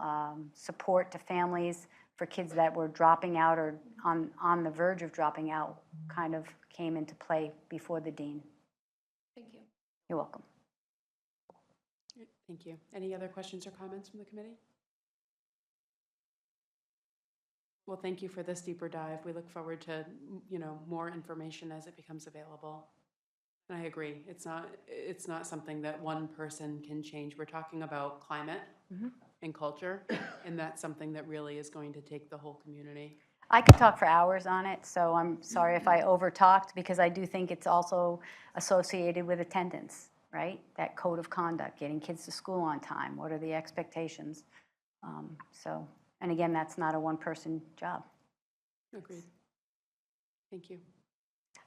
support to families for kids that were dropping out or on the verge of dropping out kind of came into play before the dean. Thank you. You're welcome. Thank you. Any other questions or comments from the committee? Well, thank you for this deeper dive. We look forward to, more information as it becomes available. And I agree. It's not something that one person can change. We're talking about climate and culture, and that's something that really is going to take the whole community. I could talk for hours on it, so I'm sorry if I over-talked, because I do think it's also associated with attendance, right? That code of conduct, getting kids to school on time. What are the expectations? And again, that's not a one-person job. Agreed. Thank you.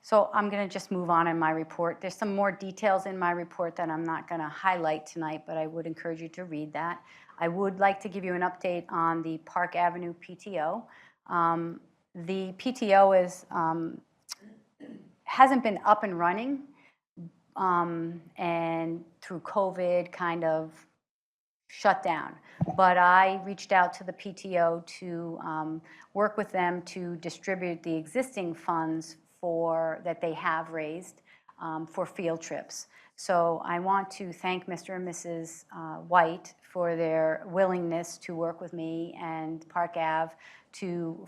So I'm going to just move on in my report. There's some more details in my report that I'm not going to highlight tonight, but I would encourage you to read that. I would like to give you an update on the Park Avenue PTO. The PTO hasn't been up and running, and through COVID kind of shut down. But I reached out to the PTO to work with them to distribute the existing funds that they have raised for field trips. So I want to thank Mr. and Mrs. White for their willingness to work with me and Park Ave to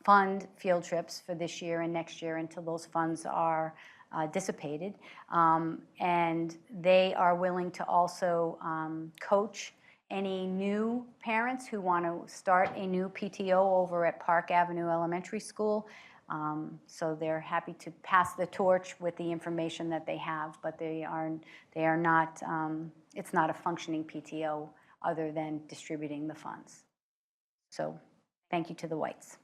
fund field trips for this year and next year until those funds are dissipated. And they are willing to also coach any new parents who want to start a new PTO over at Park Avenue Elementary School. So they're happy to pass the torch with the information that they have, but they are not, it's not a functioning PTO other than distributing the funds. So thank you to the Whites.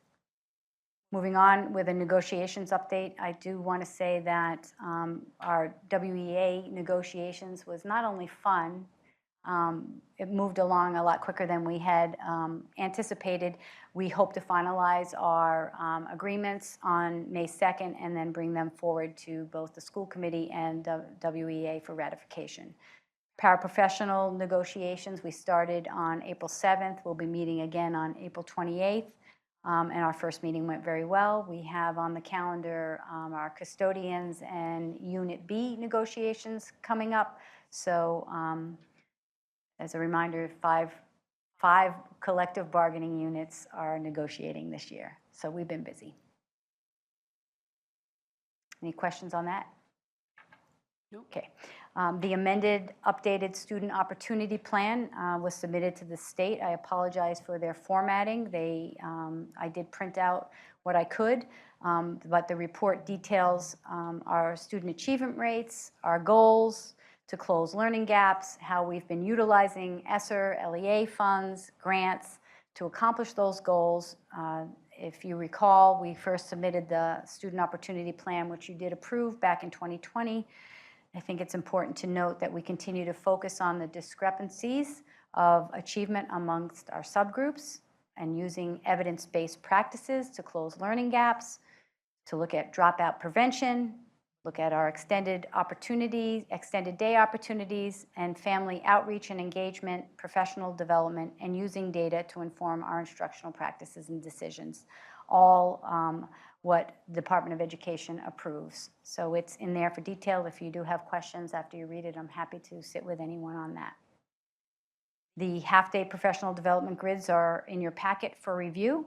Moving on with a negotiations update, I do want to say that our WEA negotiations was not only fun, it moved along a lot quicker than we had anticipated. We hope to finalize our agreements on May 2nd and then bring them forward to both the school committee and WEA for ratification. Paraprofessional negotiations, we started on April 7th. We'll be meeting again on April 28th. And our first meeting went very well. We have on the calendar our custodians and Unit B negotiations coming up. So as a reminder, five collective bargaining units are negotiating this year. So we've been busy. Any questions on that? Nope. Okay. The amended, updated student opportunity plan was submitted to the state. I apologize for their formatting. I did print out what I could, but the report details our student achievement rates, our goals to close learning gaps, how we've been utilizing ESSER, LEA funds, grants to accomplish those goals. If you recall, we first submitted the student opportunity plan, which you did approve back in 2020. I think it's important to note that we continue to focus on the discrepancies of achievement amongst our subgroups and using evidence-based practices to close learning gaps, to look at dropout prevention, look at our extended day opportunities, and family outreach and engagement, professional development, and using data to inform our instructional practices and decisions, all what the Department of Education approves. So it's in there for detail. If you do have questions after you read it, I'm happy to sit with anyone on that. The half-day professional development grids are in your packet for review.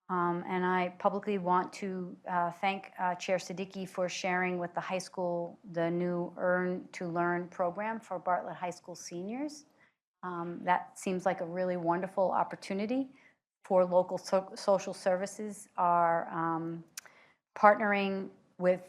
And I publicly want to thank Chair Siddiqui for sharing with the high school the new Earn to Learn program for Bartlett High School seniors. That seems like a really wonderful opportunity for local social services are partnering with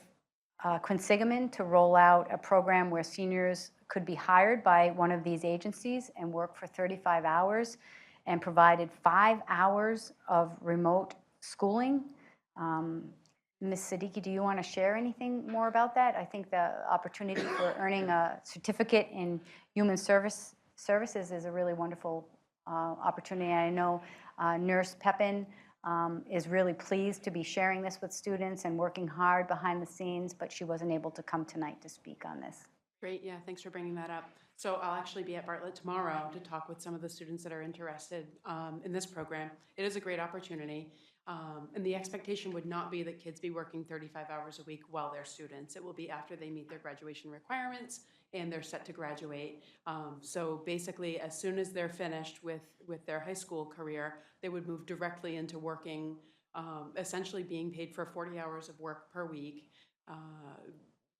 Quinsigamond to roll out a program where seniors could be hired by one of these agencies and work for 35 hours and provided 5 hours of remote schooling. Ms. Siddiqui, do you want to share anything more about that? I think the opportunity for earning a certificate in human services is a really wonderful opportunity. I know Nurse Pepin is really pleased to be sharing this with students and working hard behind the scenes, but she wasn't able to come tonight to speak on this. Great, yeah, thanks for bringing that up. So I'll actually be at Bartlett tomorrow to talk with some of the students that are interested in this program. It is a great opportunity, and the expectation would not be that kids be working 35 hours a week while they're students. It will be after they meet their graduation requirements and they're set to graduate. So basically, as soon as they're finished with their high school career, they would move directly into working, essentially being paid for 40 hours of work per week,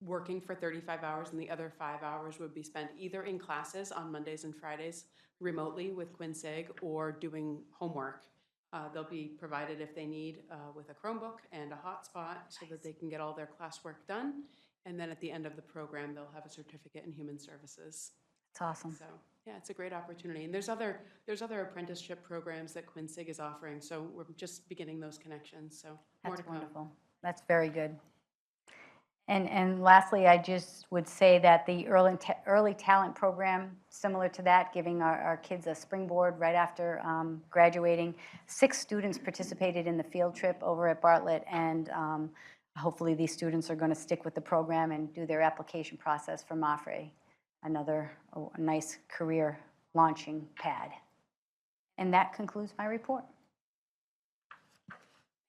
working for 35 hours, and the other 5 hours would be spent either in classes on Mondays and Fridays remotely with Quinsig or doing homework. They'll be provided if they need with a Chromebook and a hotspot so that they can get all their classwork done. And then at the end of the program, they'll have a certificate in human services. It's awesome. So yeah, it's a great opportunity. And there's other apprenticeship programs that Quinsig is offering. So we're just beginning those connections. So more to That's come. wonderful. That's very good. And lastly, I just would say that the early talent program, similar to that, giving our kids a springboard right after graduating. 6 students participated in the field trip over at Bartlett, and hopefully these students are going to stick with the program and do their application process for MAFRE, another nice career launching pad. And that concludes my report.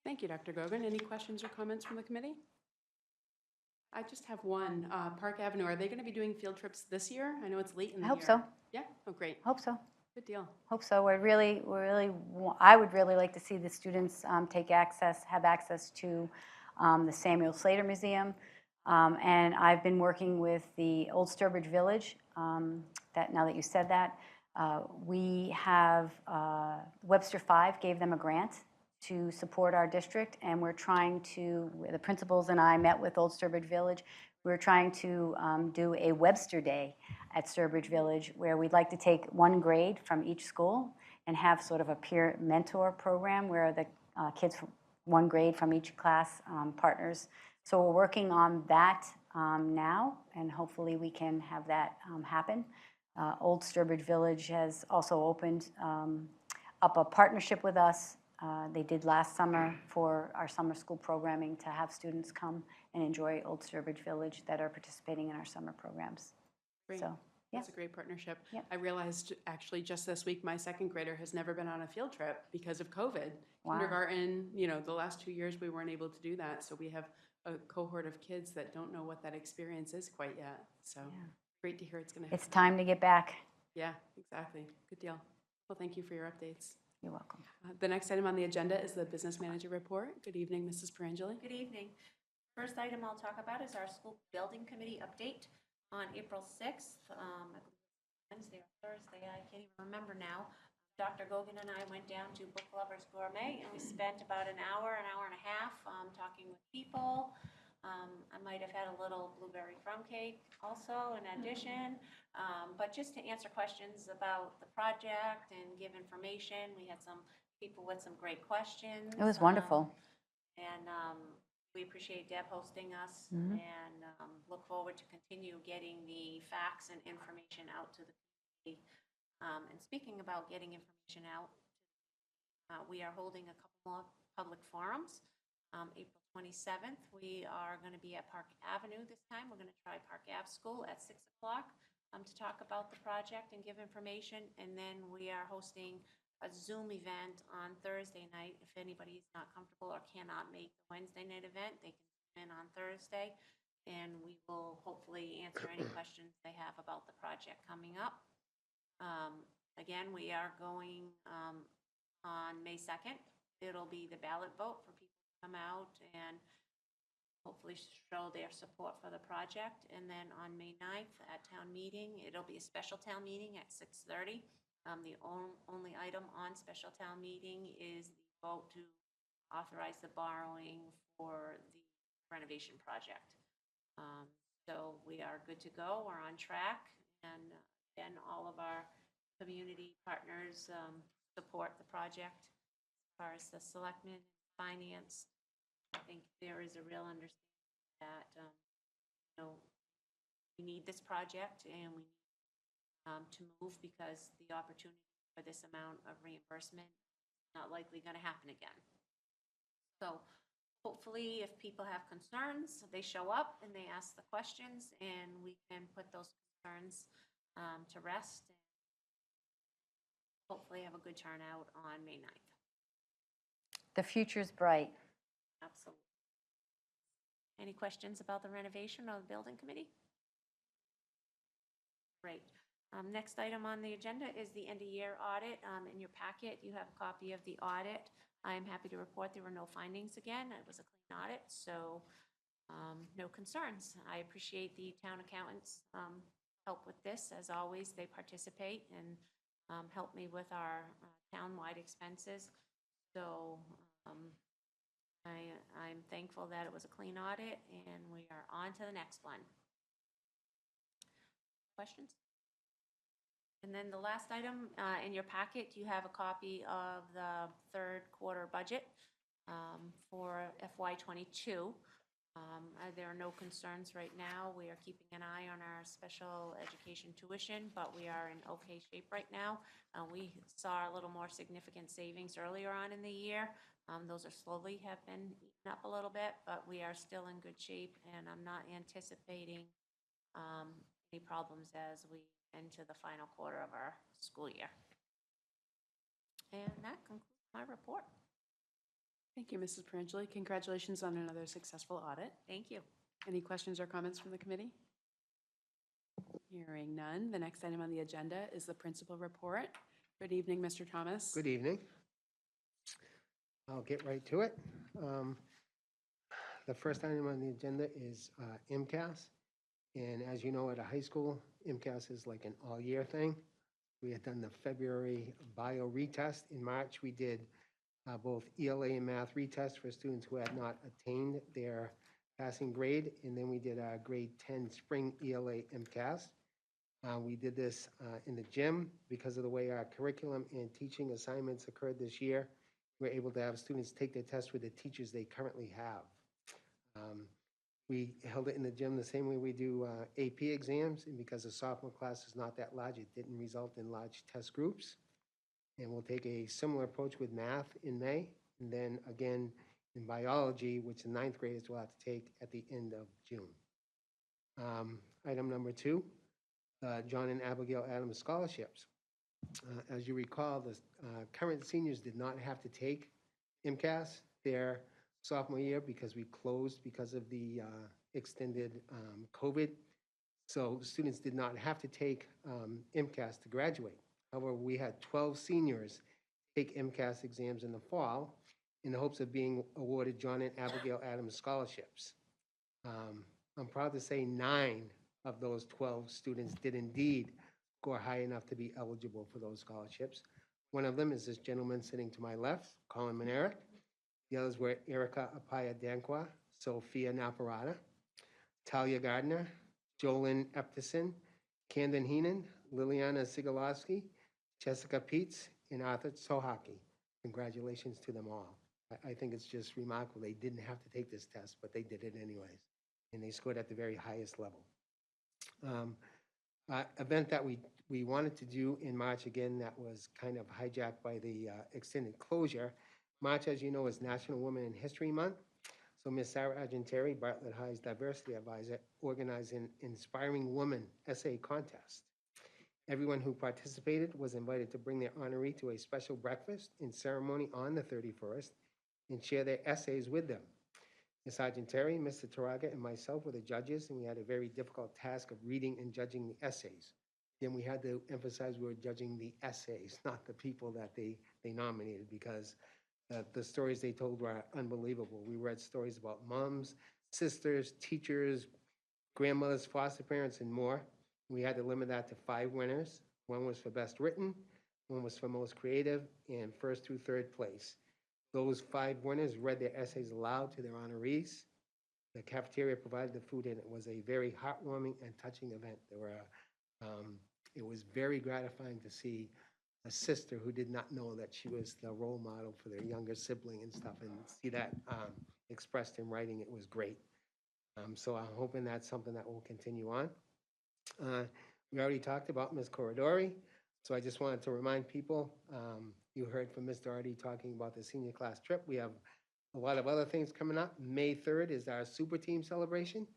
Thank you, Dr. Gogan. Any questions or comments from the committee? I just have one. Park Avenue, are they going to be doing field trips this year? I know it's late in the year. I hope so. Yeah? Oh, great. Hope so. Good deal. Hope so. I would really like to see the students have access to the Samuel Slater Museum. And I've been working with the Old Sturbridge Village, now that you said that. We have, Webster 5 gave them a grant to support our district, and we're trying to, the principals and I met with Old Sturbridge Village, we're trying to do a Webster Day at Sturbridge Village, where we'd like to take one grade from each school and have sort of a peer mentor program where the kids from one grade from each class partners. So we're working on that now, and hopefully we can have that happen. Old Sturbridge Village has also opened up a partnership with us. They did last summer for our summer school programming to have students come and enjoy Old Sturbridge Village that are participating in our summer programs. Great. So, yeah. That's a great partnership. Yep. I realized actually just this week, my second grader has never been on a field trip because of COVID. Wow. Kindergarten, the last 2 years we weren't able to do that. So we have a cohort of kids that don't know what that experience is quite yet. So great to hear it's going to happen. It's time to get back. Yeah, exactly. Good deal. Well, thank you for your updates. You're welcome. The next item on the agenda is the business manager report. Good evening, Mrs. Perangeli. Good evening. First item I'll talk about is our school building committee update on April 6th. I believe Wednesday or Thursday, I can't even remember now. Dr. Gogan and I went down to Book Lovers Gourmet, and we spent about an hour and a half talking with people. I might have had a little blueberry crumb cake also in addition, but just to answer questions about the project and give information. We had some people with some great questions. It was wonderful. And we appreciate Deb hosting us and look forward to continue getting the facts and information out to the community. And speaking about getting information out, we are holding a couple more public forums. April 27th, we are going to be at Park Avenue this time. We're going to try Park Ave School at 6 o'clock to talk about the project and give information. And then we are hosting a Zoom event on Thursday night. If anybody's not comfortable or cannot make the Wednesday night event, they can come in on Thursday, and we will hopefully answer any questions they have about the project coming up. Again, we are going on May 2nd. It'll be the ballot vote for people to come out and hopefully show their support for the project. And then on May 9th at town meeting, it'll be a special town meeting at 6:30. The only item on special town meeting is the vote to authorize the borrowing for the renovation project. So we are good to go. We're on track. And again, all of our community partners support the project. As far as the selectmen and finance, I think there is a real understanding that we need this project and we need to move because the opportunity for this amount of reimbursement is not likely going to happen again. So hopefully if people have concerns, they show up and they ask the questions and we can put those concerns to rest and hopefully have a good turnout on May 9th. The future's bright. Absolutely. Any questions about the renovation or the building committee? Great. Next item on the agenda is the end-of-year audit. In your packet, you have a copy of the audit. I am happy to report there were no findings again. It was a clean audit, so no concerns. I appreciate the town accountants' help with this. As always, they participate and help me with our town-wide expenses. So I'm thankful that it was a clean audit, and we are on to the next one. Questions? And then the last item in your packet, you have a copy of the third quarter budget for FY22. There are no concerns right now. We are keeping an eye on our special education tuition, but we are in okay shape right now. We saw a little more significant savings earlier on in the year. Those are slowly have been eaten up a little bit, but we are still in good shape, and I'm not anticipating any problems as we into the final quarter of our school year. And that concludes my report. Thank you, Mrs. Perangeli. Congratulations on another successful audit. Thank you. Any questions or comments from the committee? Hearing none, the next item on the agenda is the principal report. Good evening, Mr. Thomas. Good evening. I'll get right to it. The first item on the agenda is MCAS. And as you know, at a high school, MCAS is like an all-year thing. We had done the February bio retest. In March, we did both ELA and math retest for students who had not attained their passing grade, and then we did our grade 10 spring ELA MCAS. We did this in the gym because of the way our curriculum and teaching assignments occurred this year. We're able to have students take their test with the teachers they currently have. We held it in the gym the same way we do AP exams, and because the sophomore class is not that large, it didn't result in large test groups. And we'll take a similar approach with math in May, and then again in biology, which the ninth graders will have to take at the end of June. Item number 2, John and Abigail Adams scholarships. As you recall, the current seniors did not have to take MCAS their sophomore year because we closed because of the extended COVID. So students did not have to take MCAS to graduate. However, we had 12 seniors take MCAS exams in the fall in the hopes of being awarded John and Abigail Adams scholarships. I'm proud to say 9 of those 12 students did indeed score high enough to be eligible for those scholarships. One of them is this gentleman sitting to my left, Colin Manerick. The others were Erica Apaya Dankwa, Sophia Naparata, Talia Gardner, Jolyn Eptison, Camden Heenan, Liliana Sigalowski, Jessica Peets, and Arthur Sohaki. Congratulations to them all. I think it's just remarkable. They didn't have to take this test, but they did it anyways. And they scored at the very highest level. Event that we wanted to do in March, again, that was kind of hijacked by the extended closure. March, as you know, is National Women in History Month. So Ms. Sarah Argenteri, Bartlett High's Diversity Advisor, organized an Inspiring Woman essay contest. Everyone who participated was invited to bring their honoree to a special breakfast and ceremony on the 31st and share their essays with them. Ms. Argenteri, Mr. Taraga, and myself were the judges, and we had a very difficult task of reading and judging the essays. Then we had to emphasize we were judging the essays, not the people that they nominated, because the stories they told were unbelievable. We read stories about moms, sisters, teachers, grandmothers, foster parents, and more. We had to limit that to 5 winners. One was for best written, one was for most creative, and first through third place. Those 5 winners read their essays aloud to their honorees. The cafeteria provided the food, and it was a very heartwarming and touching event. It was very gratifying to see a sister who did not know that she was the role model for their younger sibling and stuff, and see that expressed in writing. It was great. So I'm hoping that's something that will continue on. We already talked about Ms. Corridori, so I just wanted to remind people, you heard from Mr. Artie talking about the senior class trip. We have a lot of other things coming up. May 3rd is our super team celebration,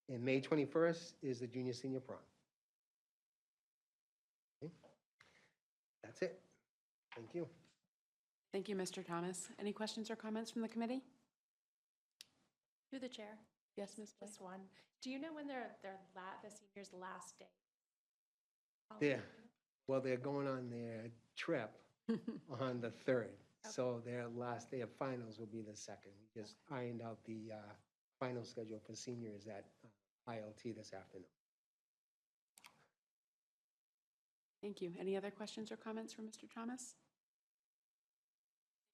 and May 21st is the junior senior prom. Okay. That's it. Thank you. Thank you, Mr. Thomas. Any questions or comments from the committee? Through the chair, Yes, Ms. Blake? just one. Do you know when the seniors' last day? They're going on their trip on the 3rd. So their last day of finals will be the 2nd. We just ironed out the final schedule for seniors at ILT this afternoon. Thank you. Any other questions or comments from Mr. Thomas?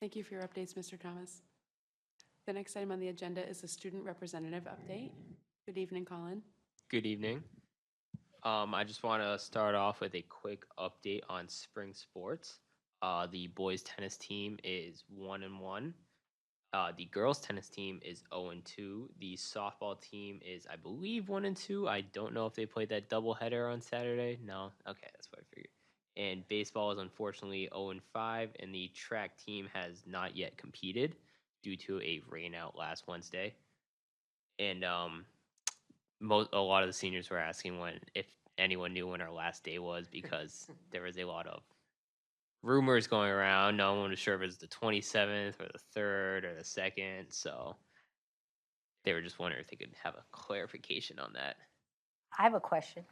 Thank you for your updates, Mr. Thomas. The next item on the agenda is the student representative update. Good evening, Colin. Good evening. I just want to start off with a quick update on spring sports. The boys tennis team is 1-1. The girls tennis team is 0-2. The softball team is, I believe, 1-2. I don't know if they played that doubleheader on Saturday. No? Okay, that's what I figured. And baseball is unfortunately 0-5, and the track team has not yet competed due to a rainout last Wednesday. And a lot of the seniors were asking if anyone knew when our last day was, because there was a lot of rumors going around. No one was sure if it was the 27th or the 3rd or the 2nd. So they were just wondering if they could have a clarification on that. I have a question.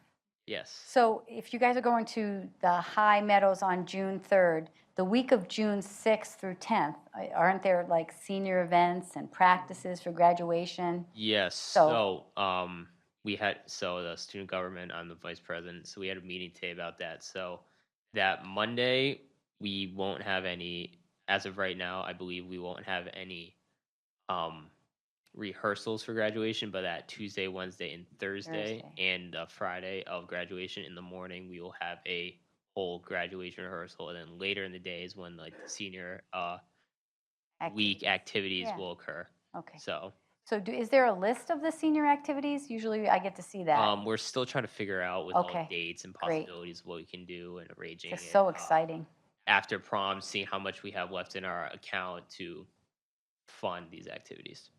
Yes. So if you guys are going to the High Meadows on June 3rd, the week of June 6th through 10th, aren't there like senior events and practices for graduation? Yes. So The student government, I'm the vice president, so we had a meeting today about that. So that Monday, we won't have any, as of right now, I believe we won't have any rehearsals for graduation, but that Tuesday, Wednesday, and Thursday, Thursday. and Friday of graduation in the morning, we will have a whole graduation rehearsal, and then later in the day is when like the senior week activities Yeah. will occur. Okay. So So is there a list of the senior activities? Usually I get to see that. we're still trying to figure out with all Okay, dates and great. possibilities what we can do and arranging Just it. so exciting. After prom, seeing how much we have left in our account to fund these activities.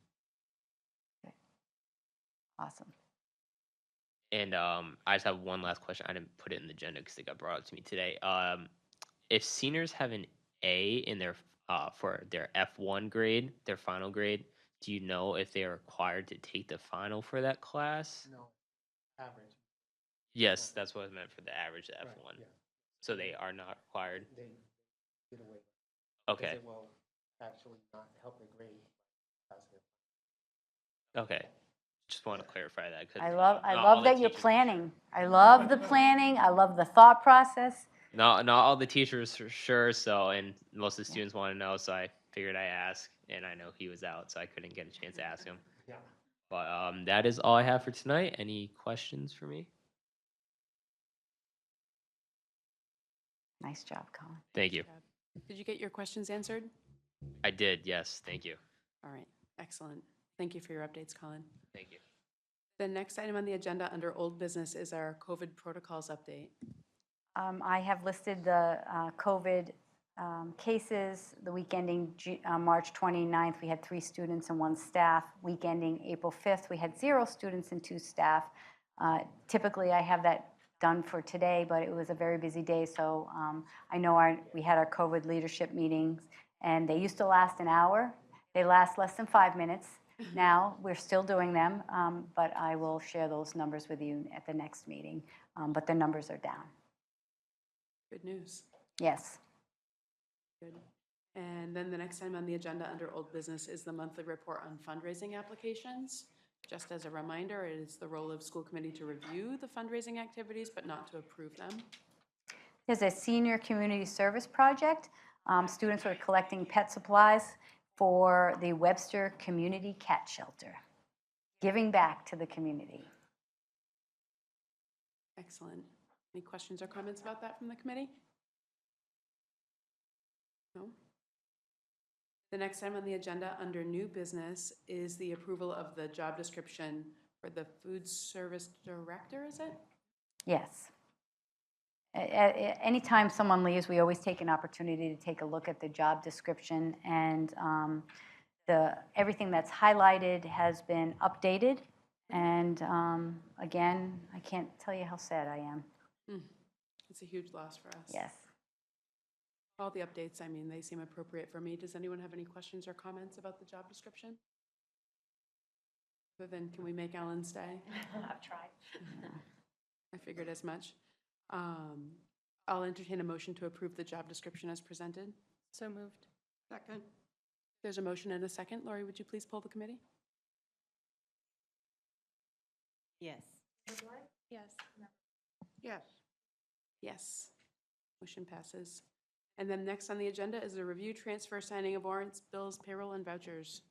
Awesome. And I just have one last question. I didn't put it in the agenda because it got brought up to me today. If seniors have an A in their for their F1 grade, their final grade, do you know if they are required to take the final for that class? No, average. Yes, that's what I meant for the average F1. Right, yeah. So they are not required. They get away. Because Okay. it will actually not help the grade. Okay. Just want to clarify that. 'Cause, I love not all the that you're teachers are planning. I love the planning. I love the thought process. Not all the teachers are sure. So, and most of the students want to know. So I figured I ask, and I know he was out, so I couldn't get a chance to ask him. Yeah. But that is all I have for tonight. Any questions for me? Nice job, Colin. Thank you. Did you get your questions answered? I did. Yes. Thank you. All right, excellent. Thank you for your updates, Colin. Thank you. The next item on the agenda under old business is our COVID protocols update. I have listed the COVID cases. The week ending March 29th, we had 3 students and 1 staff. Week ending April 5th, we had 0 students and 2 staff. Typically, I have that done for today, but it was a very busy day, so I know we had our COVID leadership meetings, and they used to last an hour. They last less than 5 minutes. Now, we're still doing them, but I will share those numbers with you at the next meeting, but the numbers are down. Good news. Yes. Good. And then the next item on the agenda under old business is the monthly report on fundraising applications. Just as a reminder, it is the role of school committee to review the fundraising activities, but not to approve them. There's a senior community service project. Students are collecting pet supplies for the Webster Community Cat Shelter, giving back to the community. Excellent. Any questions or comments about that from the committee? No? The next item on the agenda under new business is the approval of the job description for the food service director, is it? Yes. Anytime someone leaves, we always take an opportunity to take a look at the job description, and everything that's highlighted has been updated. And again, I can't tell you how sad I am. It's a huge loss for us. Yes. All the updates, I mean, they seem appropriate for me. Does anyone have any questions or comments about the job description? Other than, can we make Ellen stay? I've tried. I figured as much. I'll entertain a motion to approve the job description as presented. So moved. Second? There's a motion and a second. Lori, would you please poll the committee? Yes. Yes. Yes. Yes. Motion passes. And then next on the agenda is a review, transfer, signing of warrants, bills, payroll, and vouchers.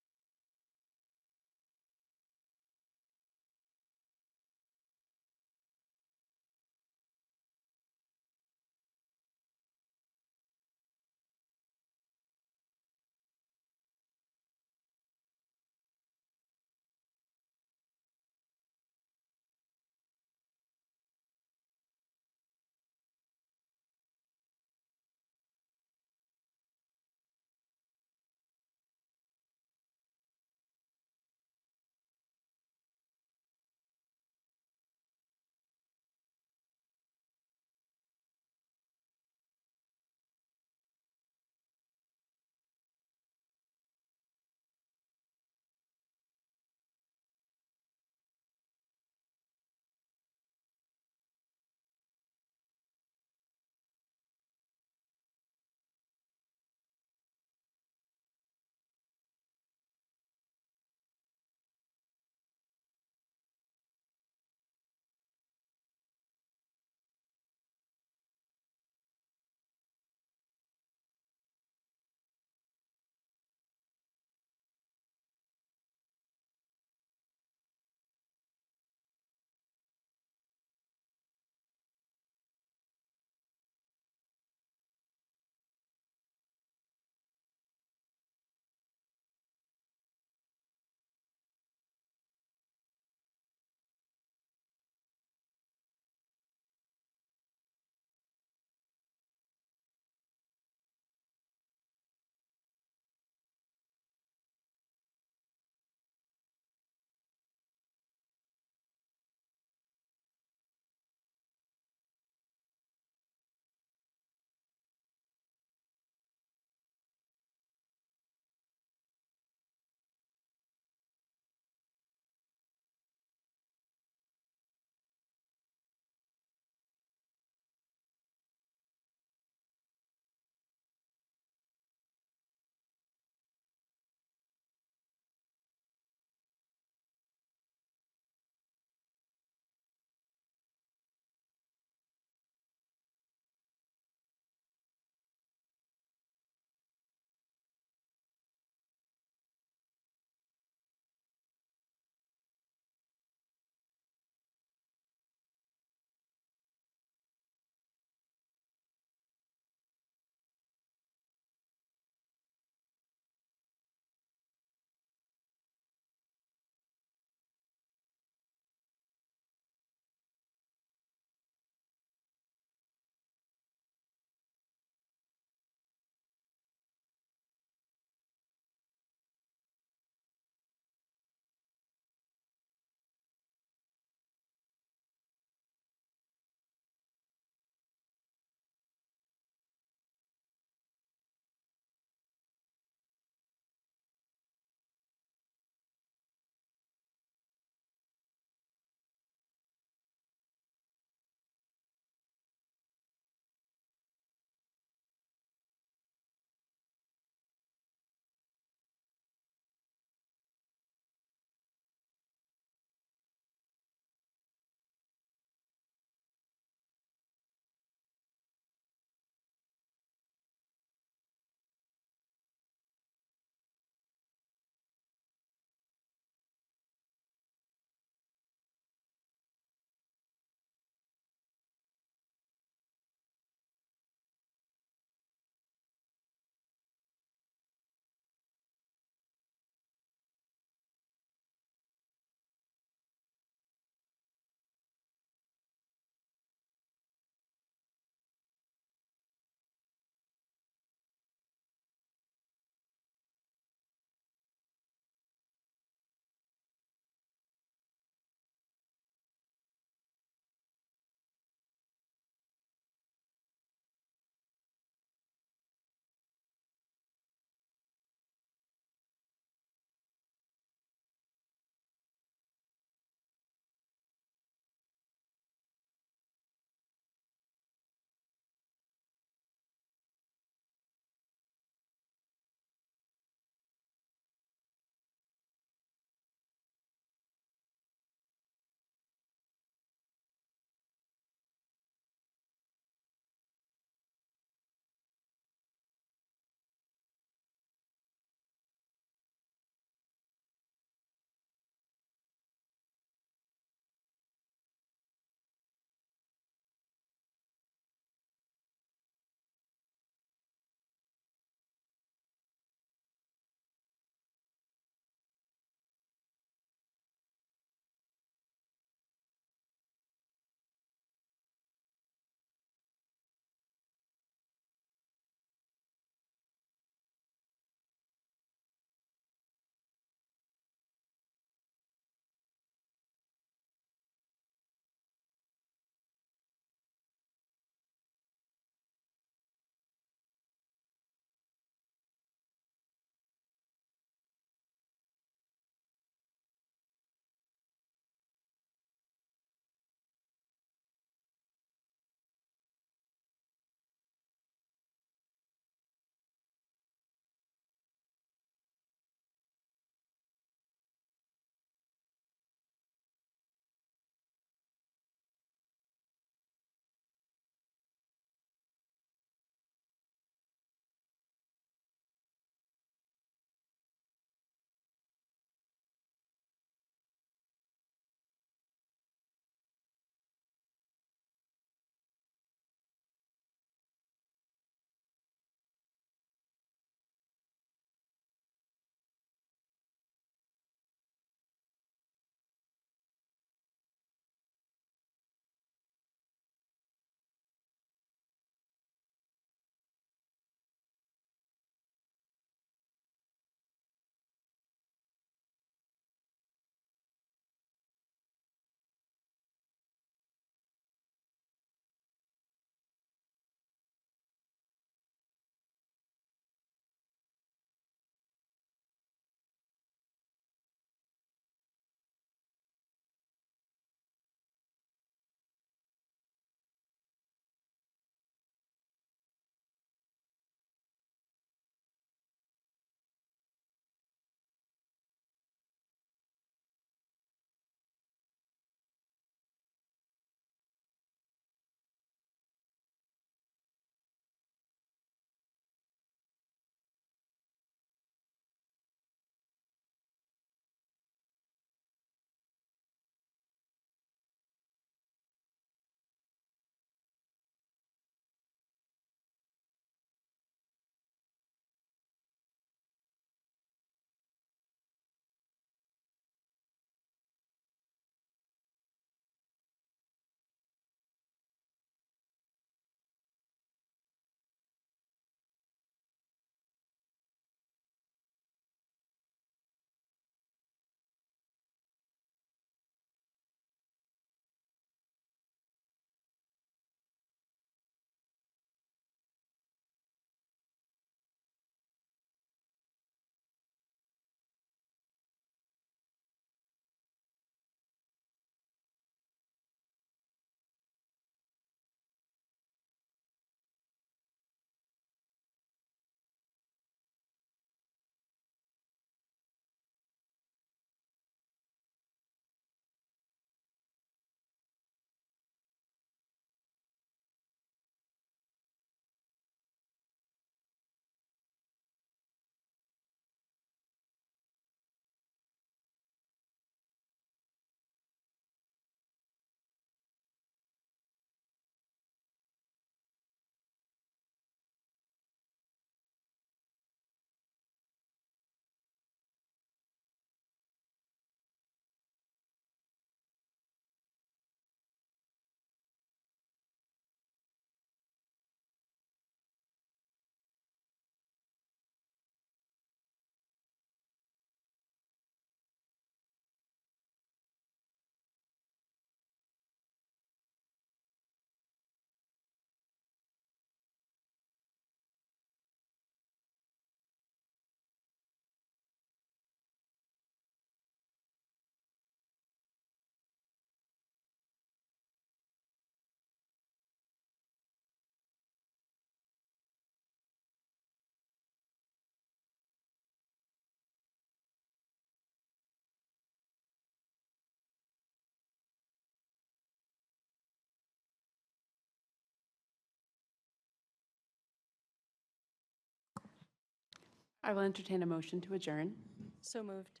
I will entertain a motion to adjourn. So moved.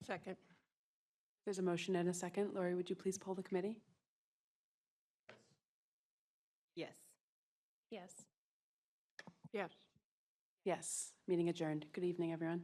Second. There's a motion and a second. Lori, would you please poll the committee? Yes. Yes. Yes. Yes, meeting adjourned. Good evening, everyone.